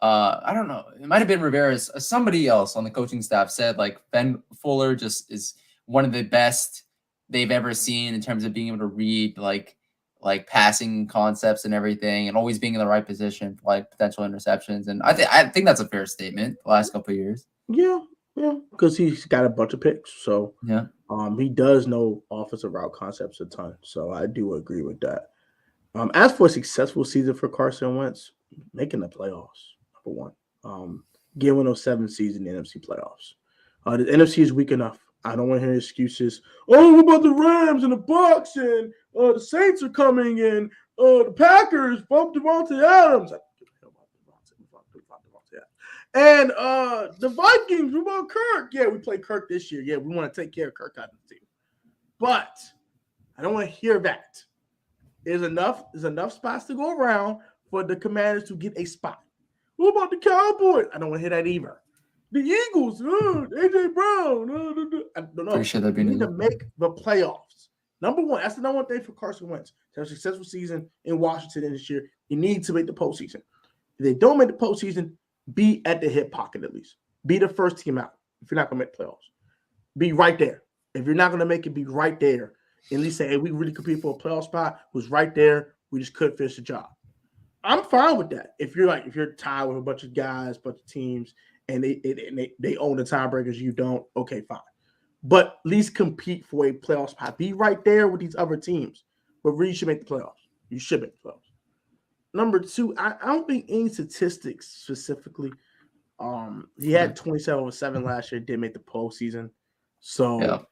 I don't know. It might have been Rivera's. Somebody else on the coaching staff said like Ben Fuller just is one of the best they've ever seen in terms of being able to read like passing concepts and everything, and always being in the right position for like potential interceptions. And I think that's a fair statement. The last couple of years, yeah, because he's got a bunch of picks. So he does know offensive route concepts a ton. So I do agree with that. As for a successful season for Carson Wentz, making the playoffs. Number one, getting those 7 seeds in the NFC playoffs. The NFC is weak enough. I don't want to hear excuses. Oh, what about the Rams and the Bucks and the Saints are coming and the Packers bumped Devontae Adams. And the Vikings, what about Kirk? Yeah, we play Kirk this year. Yeah, we want to take care of Kirk out of the team. But I don't want to hear that. There's enough spots to go around for the Commanders to get a spot. What about the Cowboys? I don't want to hear that either. The Eagles, AJ Brown. I don't know. We need to make the playoffs. Number one, that's the number one thing for Carson Wentz. To have a successful season in Washington this year, you need to make the postseason. If they don't make the postseason, be at the hip pocket at least. Be the first team out if you're not going to make playoffs. Be right there. If you're not going to make it, be right there. At least say, hey, we really compete for a playoff spot. Was right there. We just couldn't finish the job. I'm fine with that. If you're tied with a bunch of guys, bunch of teams, and they own the tiebreakers, you don't. Okay, fine. But at least compete for a playoff spot. Be right there with these other teams. But really, should make the playoffs. You should make the playoffs. Number 2, I don't think any statistics specifically. He had 27-7 last year. Didn't make the postseason. So,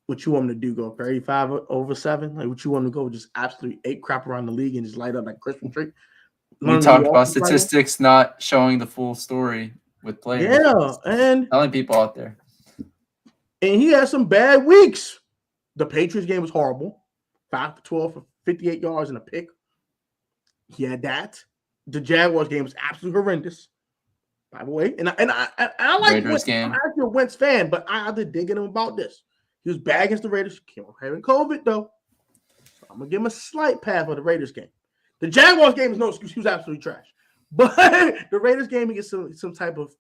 what you want him to do? Go 35-7? Like, what you want him to go? Just absolutely ape crap around the league and just light up like Christmas tree? We talked about statistics not showing the full story with players. Yeah, and telling people out there. And he had some bad weeks. The Patriots game was horrible. 5 for 12 for 58 yards and a pick. He had that. The Jaguars game was absolutely horrendous, by the way. And I like Wentz. I'm actually a Wentz fan, but I have to dig in him about this. He was bad against the Raiders. Came up having COVID, though. So I'm going to give him a slight pass for the Raiders game. The Jaguars game is no excuse. He was absolutely trash. But the Raiders game, he gets some type of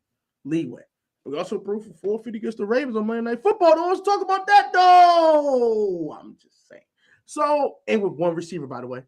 leeway. We also proved for 450 against the Ravens on Monday Night Football. Don't want to talk about that, though. I'm just saying. So, and with one receiver, by the way.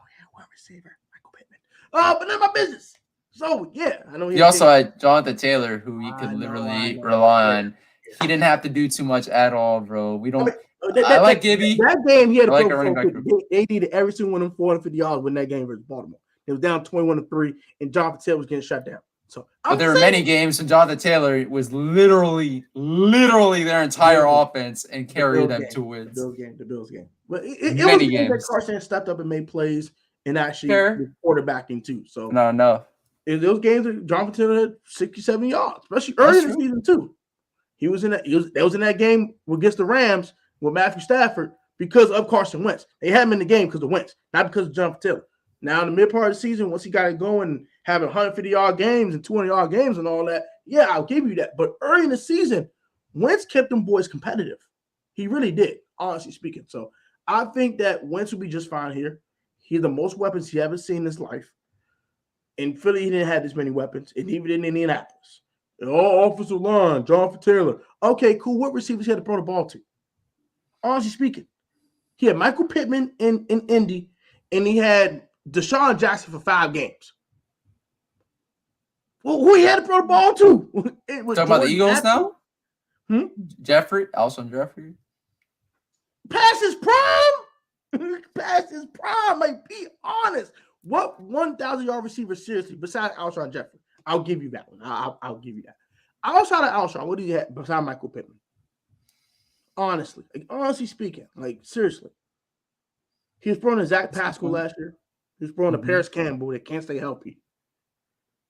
Oh, yeah, one receiver. Michael Pittman. But not my business. So, yeah. I know he also had Jonathan Taylor, who he could literally rely on. He didn't have to do too much at all, bro. We don't. I like Gibby. That game, he had to go. They needed every single one of them 450 yards when that game versus Baltimore. It was down 21-3, and Jonathan Taylor was getting shut down. So, but there were many games when Jonathan Taylor was literally their entire offense and carried them to wins. The Bills game. But it was games that Carson stepped up and made plays and actually quarterbacking too. So no. In those games, Jonathan Taylor had 67 yards, especially early in the season too. He was in that game against the Rams with Matthew Stafford because of Carson Wentz. They had him in the game because of Wentz, not because of Jonathan Taylor. Now in the mid part of the season, once he got it going, having 150-yard games and 200-yard games and all that, yeah, I'll give you that. But early in the season, Wentz kept them boys competitive. He really did, honestly speaking. So I think that Wentz will be just fine here. He has the most weapons he ever seen in his life. In Philly, he didn't have this many weapons, and even in Indianapolis. Oh, offensive line, Jonathan Taylor. Okay, cool. What receivers he had to throw the ball to? Honestly speaking, he had Michael Pittman in Indy, and he had Deshaun Jackson for 5 games. Well, who he had to throw the ball to? It was talking about the Eagles now? Alshon Jeffrey. Past his prime? Past his prime. Like, be honest. What 1,000-yard receiver, seriously, besides Alshon Jeffrey? I'll give you that one. I'll give you that. Outside of Alshon, what did he have besides Michael Pittman? Honestly. Like, honestly speaking. Like, seriously. He was thrown to Zach Pascal last year. He was thrown to Paris Campbell that can't stay healthy.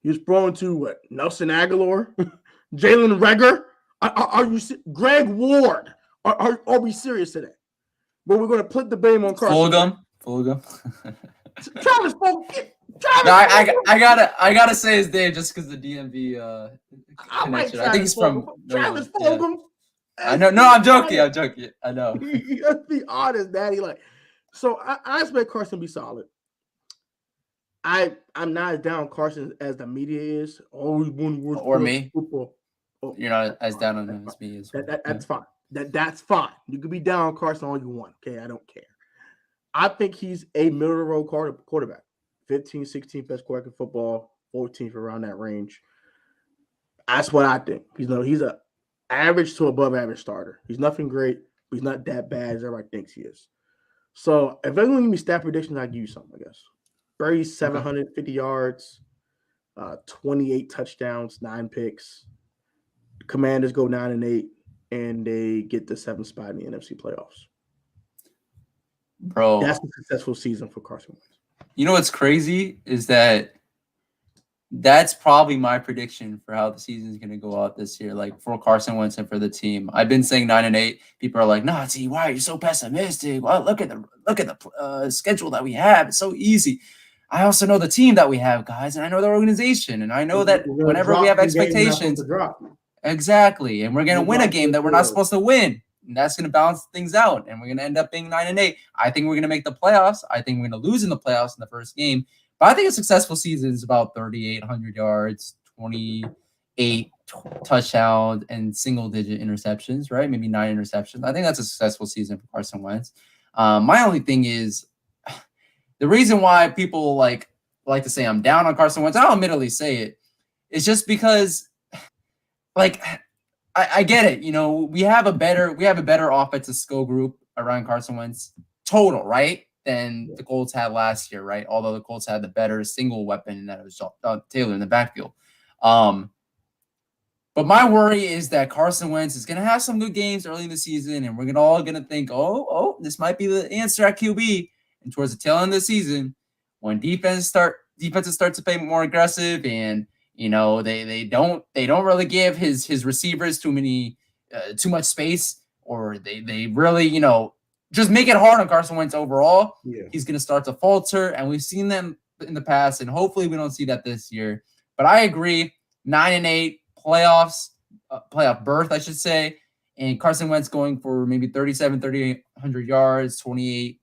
He was thrown to Nelson Aguilar, Jalen Reagor. Are you Greg Ward? Are we serious today? But we're going to put the blame on Carson. Fulgham. Travis Fulgham. No, I gotta say his name just because the DMV connection. I think he's from Travis Fulgham. Yeah. I know. No, I'm joking. I know. Let's be honest, Daddy. So I expect Carson to be solid. I'm not as down on Carson as the media is. Always one word or me. Football. Oh, you're not as down on him as me as well. That's fine. That's fine. You can be down on Carson all you want. Okay, I don't care. I think he's a middle of the road quarterback. 15, 16 best quarterback in football, 14th around that range. That's what I think. He's a average to above average starter. He's nothing great, but he's not that bad as everybody thinks he is. So if everyone give me stat predictions, I'll give you something, I guess. Brady 750 yards, 28 touchdowns, 9 picks. The Commanders go 9-8, and they get the 7th spot in the NFC playoffs. Bro, that's a successful season for Carson Wentz. You know what's crazy is that's probably my prediction for how the season is going to go out this year, like for Carson Wentz and for the team. I've been saying 9-8. People are like, Nati, why are you so pessimistic? Well, look at the schedule that we have. It's so easy. I also know the team that we have, guys, and I know the organization, and I know that whenever we have expectations, exactly, and we're going to win a game that we're not supposed to win. And that's going to balance things out, and we're going to end up being 9-8. I think we're going to make the playoffs. I think we're going to lose in the playoffs in the first game. But I think a successful season is about 3,800 yards, 28 touchdowns, and single-digit interceptions, right? Maybe 9 interceptions. I think that's a successful season for Carson Wentz. My only thing is the reason why people like to say I'm down on Carson Wentz, I'll admittedly say it, is just because, I get it. We have a better offensive skill group around Carson Wentz total, right, than the Colts had last year, right? Although the Colts had the better single weapon, and that was Taylor in the backfield. But my worry is that Carson Wentz is going to have some good games early in the season, and we're all going to think, oh, this might be the answer at QB. And towards the tail end of the season, when defenses start to play more aggressive, and they don't really give his receivers too much space, or they really just make it hard on Carson Wentz overall. Yeah. He's going to start to falter, and we've seen them in the past, and hopefully we don't see that this year. But I agree, 9-8 playoff berth, I should say, and Carson Wentz going for maybe 3,800 yards, 29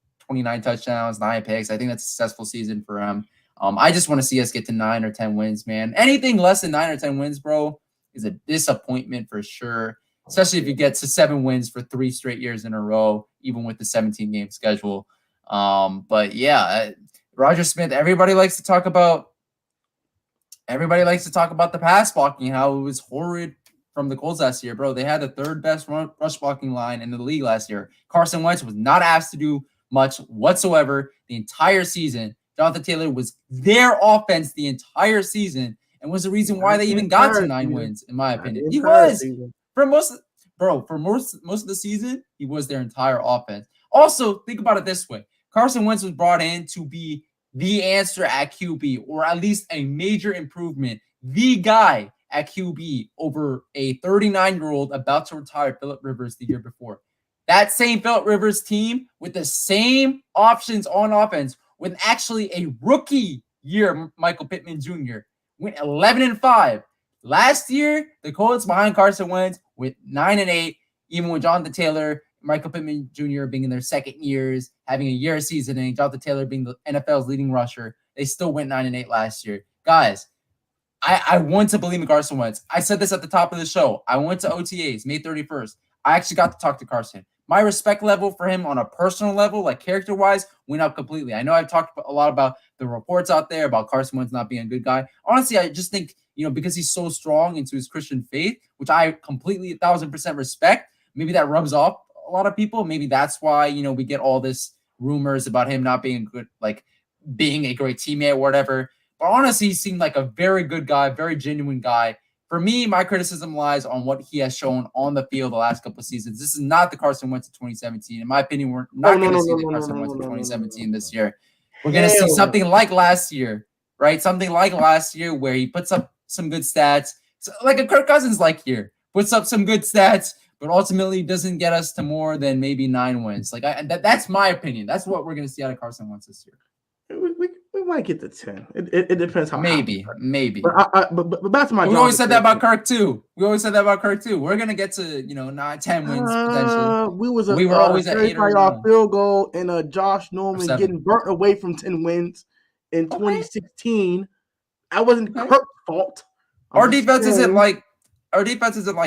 touchdowns, 9 picks. I think that's a successful season for him. I just want to see us get to 9 or 10 wins, man. Anything less than 9 or 10 wins, bro, is a disappointment for sure, especially if you get to 7 wins for 3 straight years in a row, even with the 17-game schedule. But yeah, Roger Smith, everybody likes to talk about the pass blocking, how it was horrid from the Colts last year, bro. They had the 3rd best rush blocking line in the league last year. Carson Wentz was not asked to do much whatsoever the entire season. Jonathan Taylor was their offense the entire season, and was the reason why they even got to 9 wins, in my opinion. He was for most of the season. He was their entire offense. Also, think about it this way: Carson Wentz was brought in to be the answer at QB, or at least a major improvement, the guy at QB over a 39-year-old about to retire Phillip Rivers the year before. That same Phillip Rivers team with the same options on offense, with actually a rookie year, Michael Pittman Jr., went 11-5. Last year, the Colts behind Carson Wentz with 9-8, even with Jonathan Taylor, Michael Pittman Jr. being in their second years, having a year of seasoning, Jonathan Taylor being the NFL's leading rusher. They still went 9-8 last year. Guys, I want to believe in Carson Wentz. I said this at the top of the show. I went to OTAs May 31st. I actually got to talk to Carson. My respect level for him on a personal level, like character-wise, went up completely. I know I've talked a lot about the reports out there about Carson Wentz not being a good guy. Honestly, I just think, because he's so strong into his Christian faith, which I completely 1,000% respect, maybe that rubs off a lot of people. Maybe that's why, we get all this rumors about him not being good, like being a great teammate or whatever. But honestly, he seemed like a very good guy, very genuine guy. For me, my criticism lies on what he has shown on the field the last couple of seasons. This is not the Carson Wentz of 2017. In my opinion, we're not going to see the Carson Wentz of 2017 this year. We're going to see something like last year, right? Something like last year where he puts up some good stats. So, like a Kirk Cousins-like year. Puts up some good stats, but ultimately doesn't get us to more than maybe 9 wins. Like that's my opinion. That's what we're gonna see out of Carson Wentz this year. We might get to 10. It depends how maybe. But back to my. We always said that about Kirk too. We're gonna get to 10 wins potentially. We were always at 8 or field goal and Josh Norman getting burnt away from 10 wins in 2016. That wasn't Kirk's fault. Our defense isn't like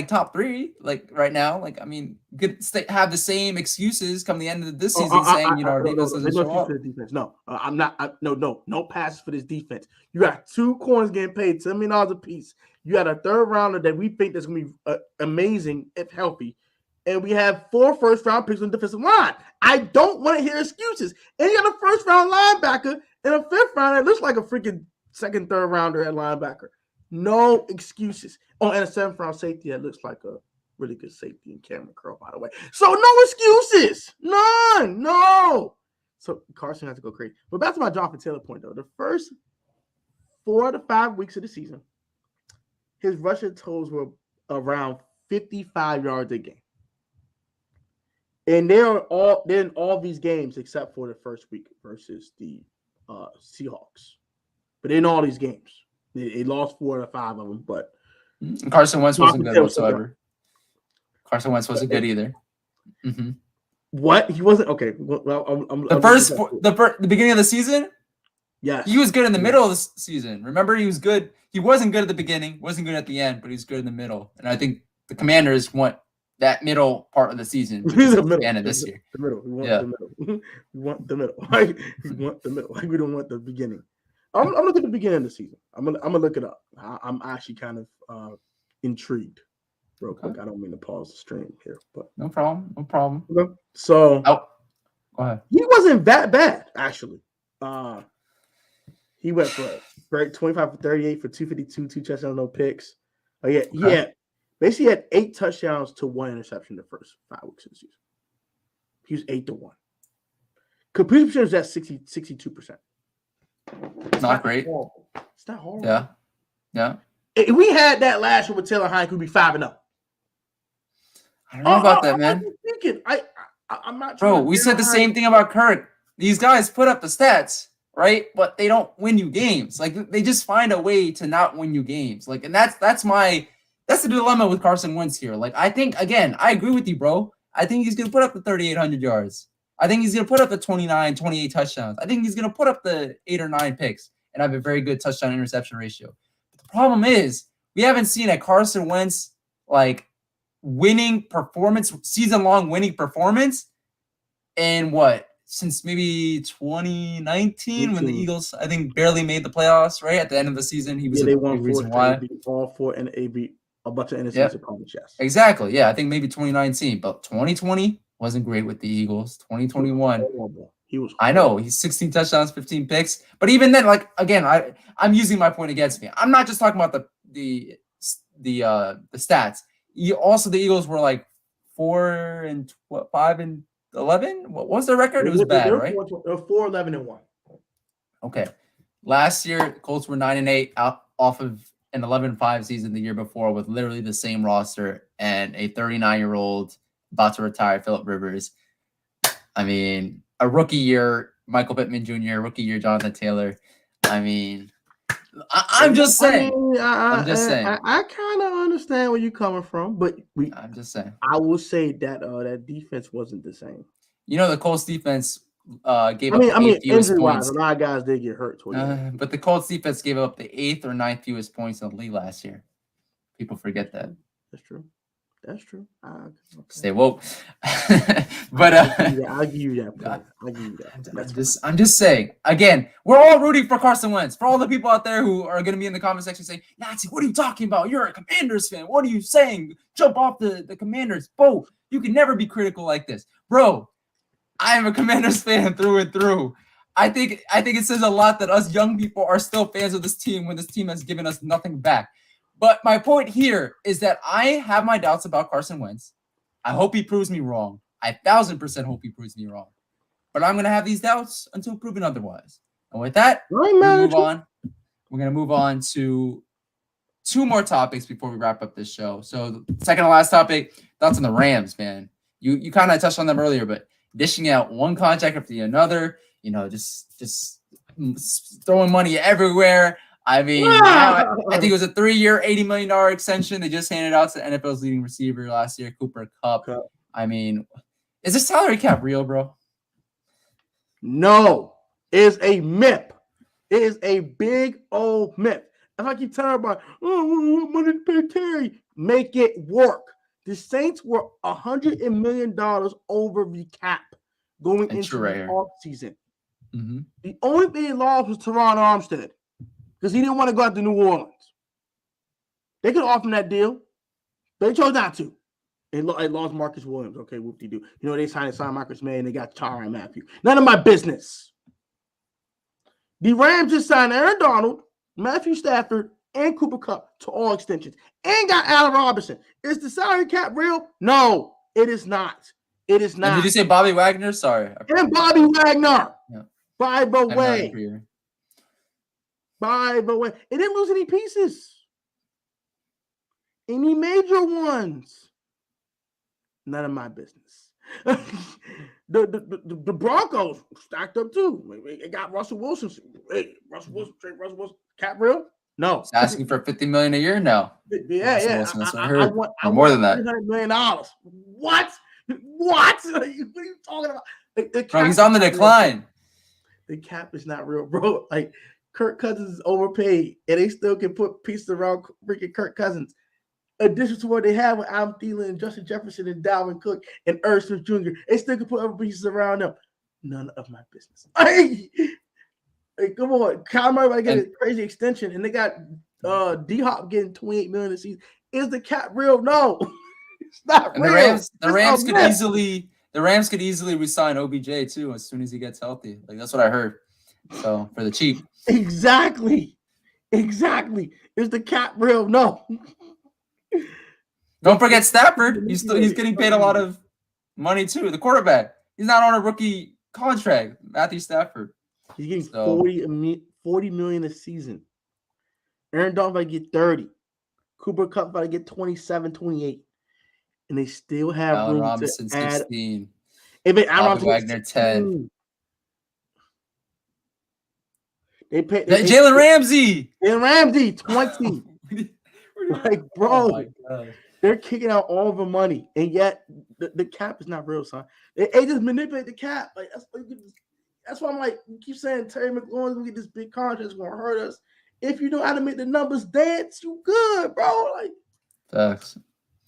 top 3 like right now. Like I mean, could have the same excuses come the end of this season saying our defense doesn't show up. No, I'm not. No passes for this defense. You got 2 corners getting paid $10 million a piece. You got a 3rd rounder that we think that's gonna be amazing if healthy, and we have 4 first-round picks on the defensive line. I don't want to hear excuses. And you got a first-round linebacker and a 5th rounder that looks like a freaking 2nd, 3rd rounder at linebacker. No excuses. Oh, and a 7th round safety that looks like a really good safety in Cameron Curl, by the way. So no excuses. None. No. So Carson has to go crazy. But back to my Jonathan Taylor point, though. The first 4 to 5 weeks of the season, his rushing totals were around 55 yards a game. And they're in all these games except for the first week versus the Seahawks. But in all these games. They lost 4 to 5 of them, but Carson Wentz wasn't good whatsoever. Carson Wentz wasn't good either. Mm-hmm. What? He wasn't okay. Well, the beginning of the season. Yeah, he was good in the middle of the season. Remember, he was good. He wasn't good at the beginning, wasn't good at the end, but he was good in the middle. And I think the Commanders want that middle part of the season. The middle. And this year, the middle. We want the middle. We want the middle. Like we want the middle. Like we don't want the beginning. I'm looking at the beginning of the season. I'm gonna look it up. I'm actually kind of intrigued. Real quick, I don't mean to pause the stream here, but no problem. Okay. So go ahead. He wasn't that bad actually. He went for great 25 for 38 for 252, 2 touchdowns, no picks. Basically had 8 touchdowns to 1 interception the first 5 weeks of the season. He was 8 to 1. Completion percentage at 62%. Not great. Horrible. It's not horrible. Yeah. If we had that last year with Taylor Heineke, we'd be 5-0. I don't know about that, man. I'm not. Bro, we said the same thing about Kirk. These guys put up the stats, right? But they don't win you games. Like they just find a way to not win you games. Like, and that's the dilemma with Carson Wentz here. Like, I think again, I agree with you, bro. I think he's gonna put up the 3,800 yards. I think he's going to put up the 28 touchdowns. I think he's going to put up the 8 or 9 picks and have a very good touchdown interception ratio. But the problem is we haven't seen a Carson Wentz like winning performance, season-long winning performance in since maybe 2019 when the Eagles, I think, barely made the playoffs, right? At the end of the season, he was they won reason why. All 4 and they beat a bunch of innocent opponents, yes. Exactly. Yeah, I think maybe 2019, but 2020 wasn't great with the Eagles. 2021, he was. I know he's 16 touchdowns, 15 picks, but even then, like again, I'm using my point against me. I'm not just talking about the stats. Also, the Eagles were like 5 and 11. What was their record? It was bad, right? 4-11-1. Okay, last year the Colts were 9-8 off of an 11-5 season the year before with literally the same roster and a 39-year-old. About to retire, Phillip Rivers. I mean, a rookie year, Michael Pittman Jr., rookie year, Jonathan Taylor. I mean, I'm just saying. I'm just saying. I kind of understand where you're coming from, but I'm just saying. I will say that that defense wasn't the same. The Colts defense gave up the 8th fewest points. A lot of guys did get hurt. But the Colts defense gave up the 8th or 9th fewest points in the league last year. People forget that. That's true. That's true. Okay. Stay woke. But I'll give you that. I'm just saying. Again, we're all rooting for Carson Wentz. For all the people out there who are going to be in the comment section saying, "Nati, what are you talking about? You're a Commanders fan. What are you saying? Jump off the Commanders, Bo. You can never be critical like this, bro. I am a Commanders fan through and through. I think it says a lot that us young people are still fans of this team when this team has given us nothing back. But my point here is that I have my doubts about Carson Wentz. I hope he proves me wrong. I 1,000% hope he proves me wrong. But I'm going to have these doubts until proven otherwise. And with that, we're going to move on to 2 more topics before we wrap up this show. So the second to last topic, thoughts on the Rams, man. You kind of touched on them earlier, but dishing out one contract after another, just throwing money everywhere. I mean, now I think it was a 3-year, $80 million extension. They just handed out to the NFL's leading receiver last year, Cooper Kupp. I mean, is this salary cap real, bro? No, it is a myth. It is a big old myth. If I keep telling everybody, oh, money to pay Terry, make it work. The Saints were $100 million over the cap going into the offseason. Mm-hmm. The only thing they lost was Teron Armstead because he didn't want to go out to New Orleans. They could offer him that deal, but they chose not to. They lost Marcus Williams. Okay, whoop-de-doo. They signed Marcus May and they got Tyrann Mathieu. None of my business. The Rams just signed Aaron Donald, Matthew Stafford, and Cooper Kupp to all extensions. And got Allen Robinson. Is the salary cap real? No, it is not. It is not. And did you say Bobby Wagner? Sorry. And Bobby Wagner. Yeah. By the way. By the way. It didn't lose any pieces. Any major ones. None of my business. The Broncos stacked up too. They got Russell Wilson. Hey, Russell Wilson, cap real? No. He's asking for $50 million a year now. Yeah. I want more than that. $300 million. What? What are you talking about? Bro, he's on the decline. The cap is not real, bro. Like Kirk Cousins is overpaid, and they still can put pieces around freaking Kirk Cousins. Addition to what they have with Adam Thielen and Justin Jefferson and Dalvin Cook and Irv Smith Jr., they still can put other pieces around them. None of my business. Hey, come on. Kyle Murray about to get a crazy extension, and they got D-Hop getting $28 million a season. Is the cap real? No. It's not and real. The Rams could easily resign OBJ too as soon as he gets healthy. Like that's what I heard. So for the cheap. Exactly. Is the cap real? No. Don't forget Stafford. He's getting paid a lot of money too. The quarterback. He's not on a rookie contract. Matthew Stafford. He's getting $40 million a season. Aaron Donald about to get 30. Cooper Kupp about to get 27, 28. And they still have Allen room Robinson, to add 16. Allen Wagner 10. They paid Jalen Ramsey. 20. Like, bro, they're kicking out all the money, and yet the cap is not real, son. They just manipulate the cap. Like that's why I'm like, you keep saying Terry McLaurin's gonna get this big contract, it's gonna hurt us. If you know how to make the numbers dance, you good, bro. Like, thanks.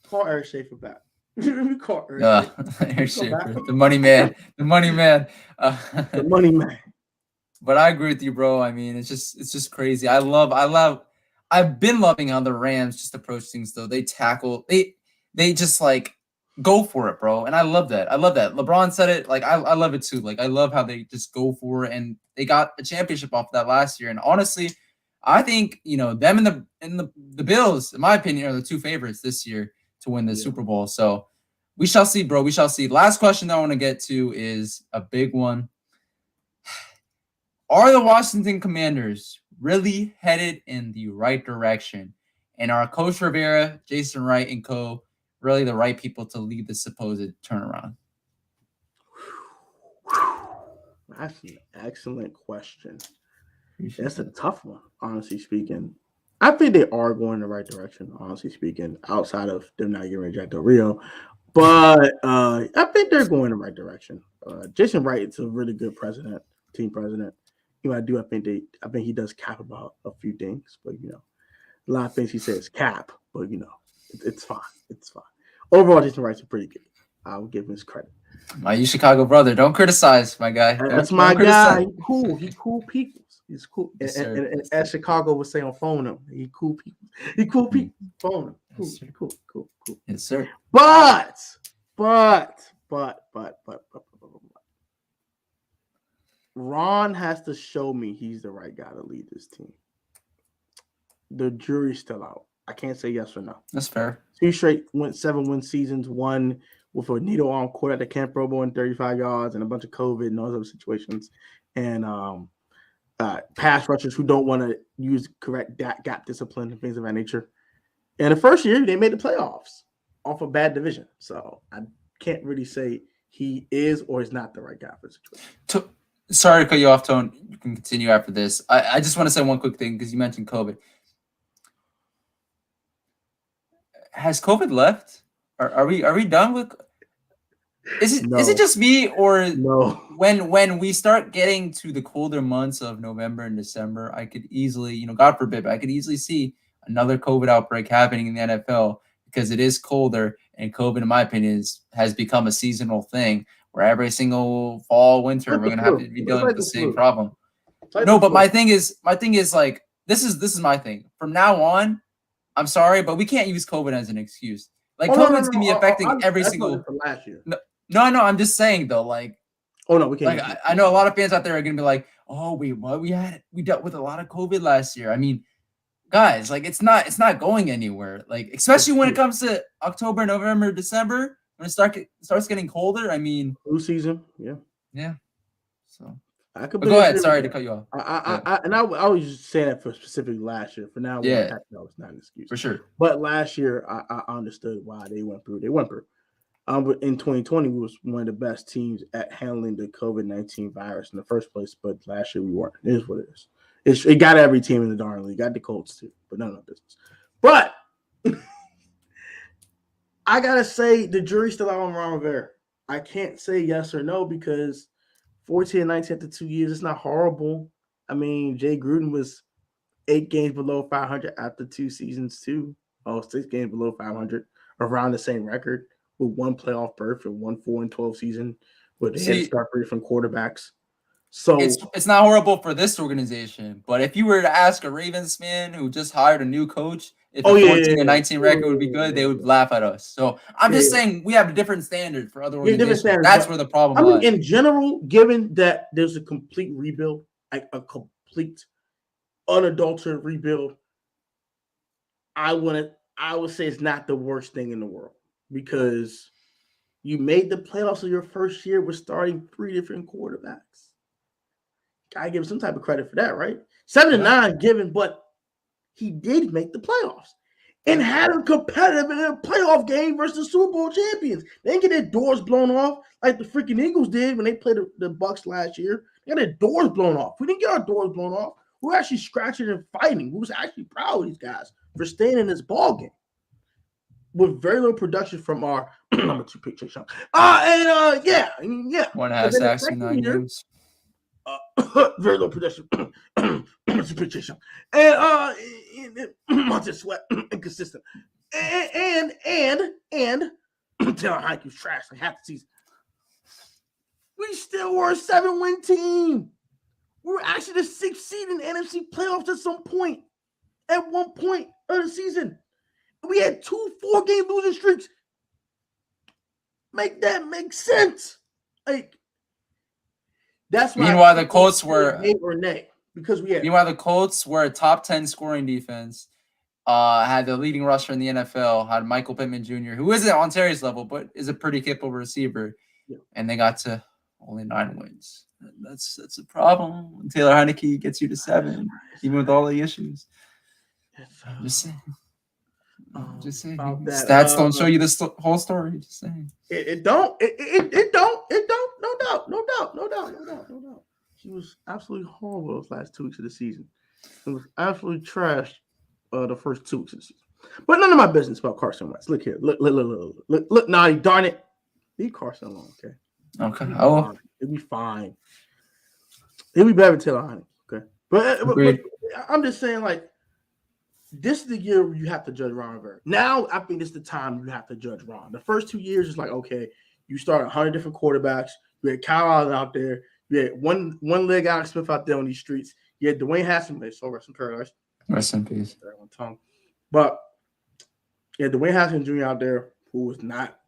Call Eric Schaefer back. Call Eric Schaefer, the money man, the money man. The money man. But I agree with you, bro. I mean, it's just crazy. I've been loving how the Rams just approach things though. They tackle, they just like go for it, bro. And I love that. LeBron said it. Like I love it too. Like I love how they just go for it, and they got a championship off of that last year. And honestly, I think them and the Bills, in my opinion, are the 2 favorites this year to win the Super Bowl. So we shall see, bro. We shall see. Last question that I want to get to is a big one. Are the Washington Commanders really headed in the right direction? And are Coach Rivera, Jason Wright, and co. really the right people to lead the supposed turnaround? That's an excellent question. That's a tough one, honestly speaking. I think they are going in the right direction, honestly speaking, outside of them not getting rid of Jack Del Rio. But I think they're going in the right direction. Jason Wright is a really good team president. I think he does cap about a few things, but a lot of things he says cap, but it's fine. It's fine. Overall, Jason Wright's pretty good. I'll give him his credit. My Chicago brother, don't criticize my guy. That's my guy. He cool. He cool people. He's cool. Yes, and as Chicago would say on phone him, he cool people. He cool people. Phone him. Cool. Yes, Cool. Yes, sir. But. Ron has to show me he's the right guy to lead this team. The jury's still out. I can't say yes or no. That's fair. 2 straight 7-win seasons, one with a needle arm court at the Camp Robo and 35 yards and a bunch of COVID and all those situations. And pass rushers who don't want to use correct gap discipline and things of that nature. And the first year, they made the playoffs off a bad division. So I can't really say he is or is not the right guy for the situation. Sorry to cut you off, Tone. You can continue after this. I just want to say one quick thing because you mentioned COVID. Has COVID left? Are we done with? Is it just me or no? When we start getting to the colder months of November and December, I could easily, God forbid, but I could easily see another COVID outbreak happening in the NFL because it is colder, and COVID, in my opinion, has become a seasonal thing where every single fall, winter, we're gonna have to be dealing with the same problem. No, but my thing is like this is my thing. From now on, I'm sorry, but we can't use COVID as an excuse. Like COVID's gonna be affecting every single. From last year. No, I'm just saying though, like. Oh no, we can't. Like I know a lot of fans out there are gonna be like, "Oh, we dealt with a lot of COVID last year." I mean, guys, like it's not going anywhere. Like especially when it comes to October, November, December, when it starts getting colder. I mean, flu season, yeah. So I could go ahead. Sorry to cut you off. I was just saying that for specifically last year. For now, that was not an excuse for sure. But last year, I understood why they went through. But in 2020, we was one of the best teams at handling the COVID-19 virus in the first place. But last year we weren't. It is what it is. It got every team in the darn league. Got the Colts too, but none of our business. But I gotta say the jury's still out on Ron Rivera. I can't say yes or no because 14-19 after 2 years, it's not horrible. I mean, Jay Gruden was 8 games below 500 after 2 seasons too. 6 games below 500, around the same record. With 1 playoff berth and 1 4-12 season, with a head start for different quarterbacks. So it's not horrible for this organization, but if you were to ask a Ravens fan who just hired a new coach if a 14-19 record would be good, they would laugh at us. So I'm just saying we have a different standard for other organizations. That's where the problem lies. In general, given that there's a complete rebuild, like a complete unadulterated rebuild, I would say it's not the worst thing in the world. Because you made the playoffs of your first year with starting 3 different quarterbacks. Gotta give him some type of credit for that, right? 7-9 given, but he did make the playoffs and had a competitive in a playoff game versus Super Bowl champions. They didn't get their doors blown off like the freaking Eagles did when they played the Bucs last year. They got their doors blown off. We didn't get our doors blown off. We were actually scratching and fighting. We was actually proud of these guys for staying in this ball game. With very little production from our number 2 pick, Chase Young. Yeah. 1.5 sacks in 9 games. Very little production. Number 2 pick, Chase Young. And Montez Sweat, inconsistent. And Taylor Heineke was trash like half the season. We still were a 7-win team. We were actually the 6th seed in the NFC playoffs at some point. At one point of the season. We had 2 4-game losing streaks. Make that make sense. Like that's why. Meanwhile, the Colts were because we had. Meanwhile, the Colts were a top 10 scoring defense. Had the leading rusher in the NFL. Had Michael Pittman Jr., who isn't on Terry's level, but is a pretty capable receiver. Yeah. And they got to only 9 wins. That's a problem. When Taylor Heineke gets you to 7, even with all the issues. I'm just saying. Just saying. Stats don't show you the whole story. Just saying. It don't. It don't. No doubt. He was absolutely horrible those last 2 weeks of the season. It was absolutely trashed the first 2 weeks of the season. But none of my business about Carson Wentz. Look here. Look, Nati, darn it. Leave Carson alone, okay? Okay. It'll be fine. It'll be better than Taylor Heineke, okay? But I'm just saying, like, this is the year where you have to judge Ron Rivera. Now, I think this is the time you have to judge Ron. The first 2 years is like, okay, you start 100 different quarterbacks. You had Kyle Allen out there. You had one leg Alex Smith out there on these streets. You had Dwayne Haskins. So rest in paradise. Rest in peace. But you had Dwayne Haskins Jr. out there who was not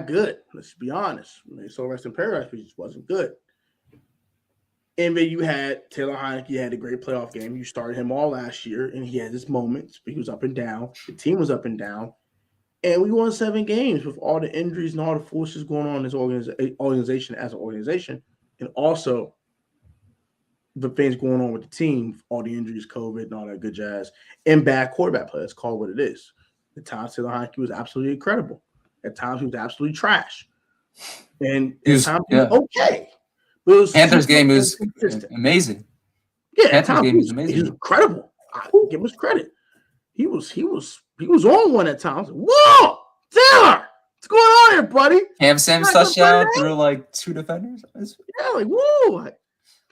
good. Let's be honest. So rest in paradise, but he just wasn't good. And then you had Taylor Heineke. He had a great playoff game. You started him all last year, and he had his moments, but he was up and down. The team was up and down. And we won 7 games with all the injuries and all the forces going on in this organization as an organization. And also the things going on with the team, all the injuries, COVID, and all that good jazz, and bad quarterback play. Let's call it what it is. At times, Taylor Heineke was absolutely incredible. At times, he was absolutely trash. And at times, he was okay. But Panthers game is amazing. Yeah, Panthers game is amazing. He was incredible. I give us credit. He was on one at times. Whoa, Taylor, what's going on here, buddy? Cam Sims touchdown through like 2 defenders. Yeah, like whoa. Like,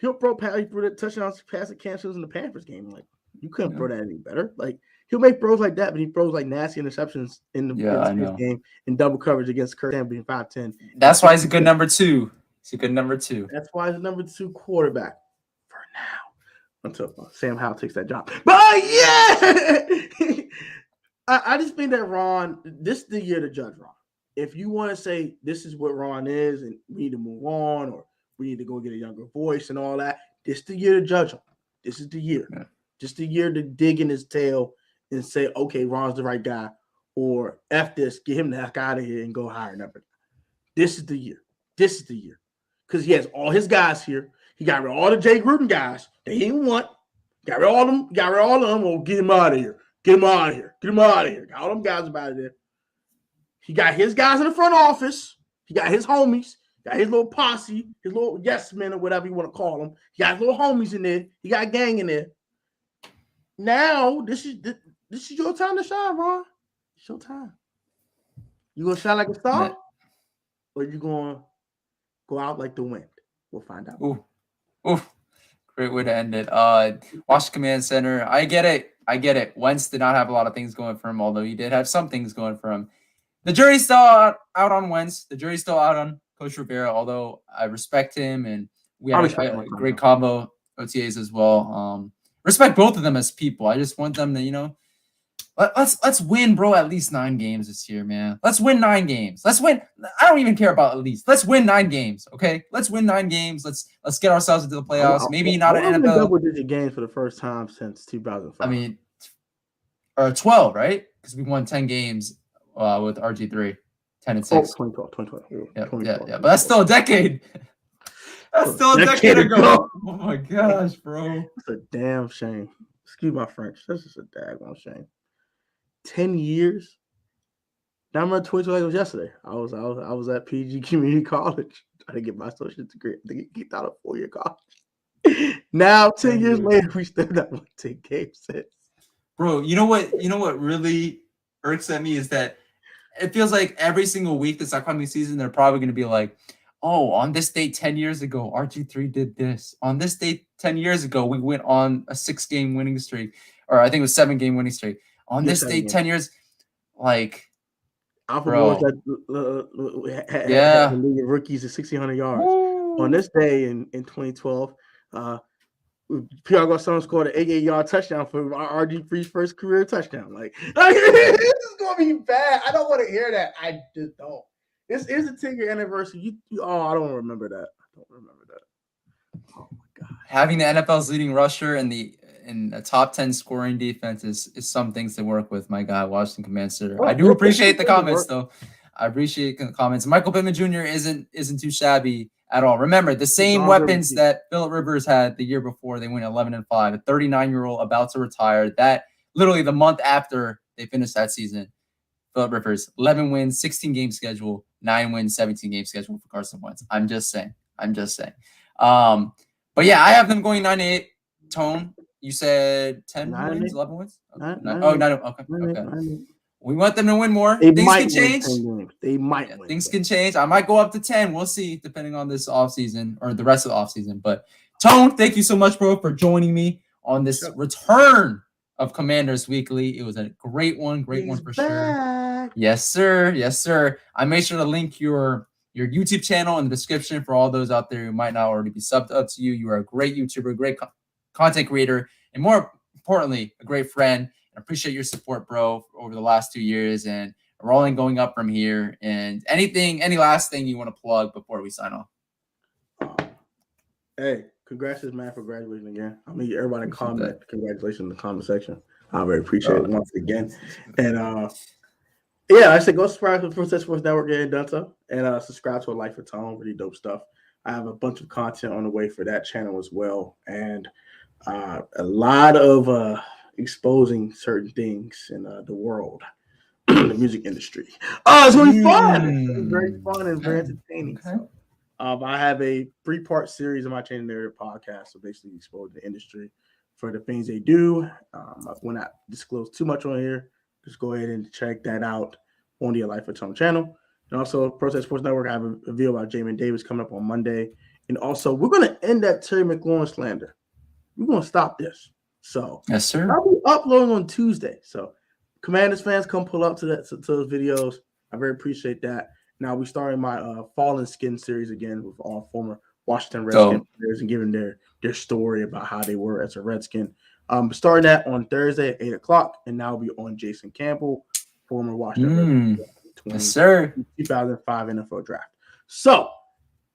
he threw that touchdown pass at Cam Sims in the Panthers game. Like, you couldn't throw that any better. Like, he'll make throws like that, but he throws like nasty interceptions in the game in double coverage against Kurt Samuel being 5'10". That's why he's a good number 2. He's a good number 2. That's why he's a number 2 quarterback for now. Until Sam Howell takes that job. But yeah, I just think that Ron, this is the year to judge Ron. If you want to say this is what Ron is and we need to move on or we need to go get a younger voice and all that, this is the year to judge him. This is the year. Yeah. Just the year to dig in his tail and say, okay, Ron's the right guy, or F this, get him the heck out of here and go hire another guy. This is the year. This is the year. Because he has all his guys here. He got rid of all the Jay Gruden guys that he didn't want. Got rid of all them. Got rid of all of them. Well, get him out of here. Get him out of here. Get him out of here. Got all them guys about it there. He got his guys in the front office. He got his homies. Got his little posse, his little yes men or whatever you want to call them. He got his little homies in there. He got a gang in there. Now this is your time to shine, Ron. It's your time. You gonna shine like a star, or you gonna go out like the wind? We'll find out. Ooh, great way to end it. Washington Command Center. I get it. Wentz did not have a lot of things going for him, although he did have some things going for him. The jury's still out on Wentz. The jury's still out on Coach Rivera, although I respect him and we had a great combo OTAs as well. Respect both of them as people. I just want them to, let's win, bro, at least 9 games this year, man. Let's win 9 games. Let's win. I don't even care about at least. Let's win 9 games, okay? Let's win 9 games. Let's get ourselves into the playoffs. Maybe not an NFL. Double-digit games for the first time since 2005. I mean, or 12, right? Because we won 10 games with RG3. 10 and 6. 2012. Yeah. But that's still a decade. That's still a decade ago. Oh my gosh, bro. That's a damn shame. Excuse my French. That's just a daggone shame. 10 years. Now I remember 2012 was yesterday. I was at PG Community College trying to get my associate's degree. I think it out of 4-year college. Now 10 years later, we still not won 10 games since. Bro, you know what really irks at me is that it feels like every single week this upcoming season, they're probably going to be like, oh, on this date 10 years ago, RG3 did this. On this date 10 years ago, we went on a 6-game winning streak, or I think it was 7-game winning streak. On this date 10 years, like, Alpha Boys had rookies at 1,600 yards. Woo. On this day in 2012, Piago Son scored an 88-yard touchdown for RG3's first career touchdown. Like this is gonna be bad. I don't want to hear that. I just don't. This is a 10-year anniversary. I don't remember that. Oh my god. Having the NFL's leading rusher in a top 10 scoring defense is some things to work with. My God, Washington Command Center. I do appreciate the comments though. I appreciate the comments. Michael Pittman Jr. isn't too shabby at all. Remember, the same weapons that Phillip Rivers had the year before, they went 11-5. A 39-year-old about to retire. That literally the month after they finished that season. Phillip Rivers, 11 wins, 16 game schedule, 9 wins, 17 game schedule for Carson Wentz. I'm just saying. But yeah, I have them going 9-8. Tone, you said 10 wins, 11 wins? Okay. 9. Okay. We want them to win more. Things can change. They might win. Things can change. I might go up to 10. We'll see, depending on this offseason or the rest of the offseason. But Tone, thank you so much, bro, for joining me on this return of Commanders Weekly. It was a great one. Great one for sure. Yes, sir. I made sure to link your YouTube channel in the description for all those out there who might not already be subbed up to you. You are a great YouTuber, great content creator, and more importantly, a great friend. I appreciate your support, bro, over the last 2 years, and we're only going up from here. And any last thing you want to plug before we sign off? Hey, congrats, man, for graduating again. I mean, everybody comment congratulations in the comment section. I very appreciate it once again. And I say go subscribe to the Protech Sports Network and done so, and subscribe to A Life of Tone. Really dope stuff. I have a bunch of content on the way for that channel as well, and a lot of exposing certain things in the world, the music industry. It's going to be fun. It's very fun and very entertaining. Okay. So, I have a 3-part series on my channel there, podcast. So basically, expose the industry for the things they do. I will not disclose too much on here. Just go ahead and check that out on the Life of Tone channel. And also, Protech Sports Network, I have a video about Jamin Davis coming up on Monday. And also, we're going to end that Terry McLaurin slander. We're going to stop this. So, yes, sir. I'll be uploading on Tuesday. So, Commanders fans, come pull up to those videos. I very appreciate that. Now, we're starting my Fallen Skin series again with all former Washington Redskins players and giving their story about how they were as a Redskin. Starting that on Thursday at 8 o'clock, and now we'll be on Jason Campbell, former Washington Redskins. Yes, sir. 2005 NFL draft. So, a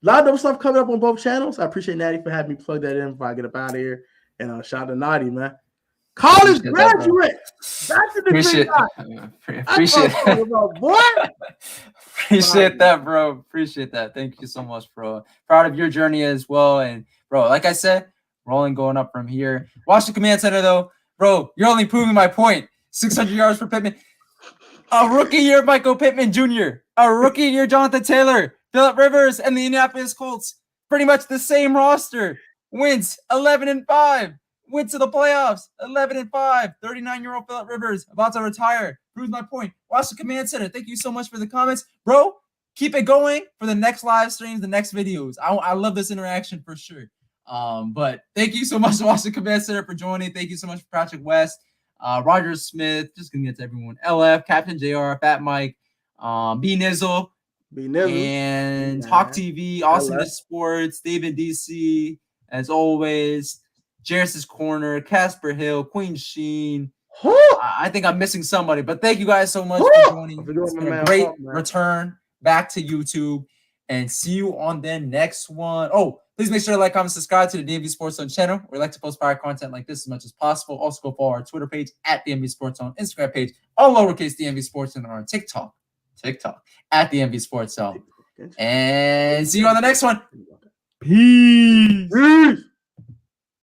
lot of other stuff coming up on both channels. I appreciate Natty for having me plug that in before I get up out of here. And shout out to Nati, man. College graduate. That's the appreciate that, bro. Appreciate that. Thank you so much, bro. Proud of your journey as well. And, bro, like I said, we're only going up from here. Washington Command Center, though, bro, you're only proving my point. 600 yards for Pittman. A rookie year, Michael Pittman Jr. A rookie year, Jonathan Taylor, Phillip Rivers, and the Indianapolis Colts. Pretty much the same roster. Wins 11-5. Went to the playoffs 11-5. 39-year-old Phillip Rivers about to retire. Proves my point. Washington Command Center. Thank you so much for the comments, bro. Keep it going for the next live streams, the next videos. I love this interaction for sure. But thank you so much, Washington Command Center, for joining. Thank you so much for Patrick West. Roger Smith, just gonna get to everyone. LF, Captain JR, Fat Mike, B Nizzle, and Talk TV, Awesomeness Sports, David DC, as always, Jairus' Corner, Casper Hill, Queen Sheen. I think I'm missing somebody, but thank you guys so much for joining. It's been a great return back to YouTube, and see you on the next one. Oh, please make sure to like, comment, subscribe to the DMV Sports Zone channel. We like to post fire content like this as much as possible. Also, go follow our Twitter page at DMV Sports Zone, Instagram page, all lowercase DMV Sports Zone, and our TikTok at DMV Sports Zone. And see you on the next one. Peace.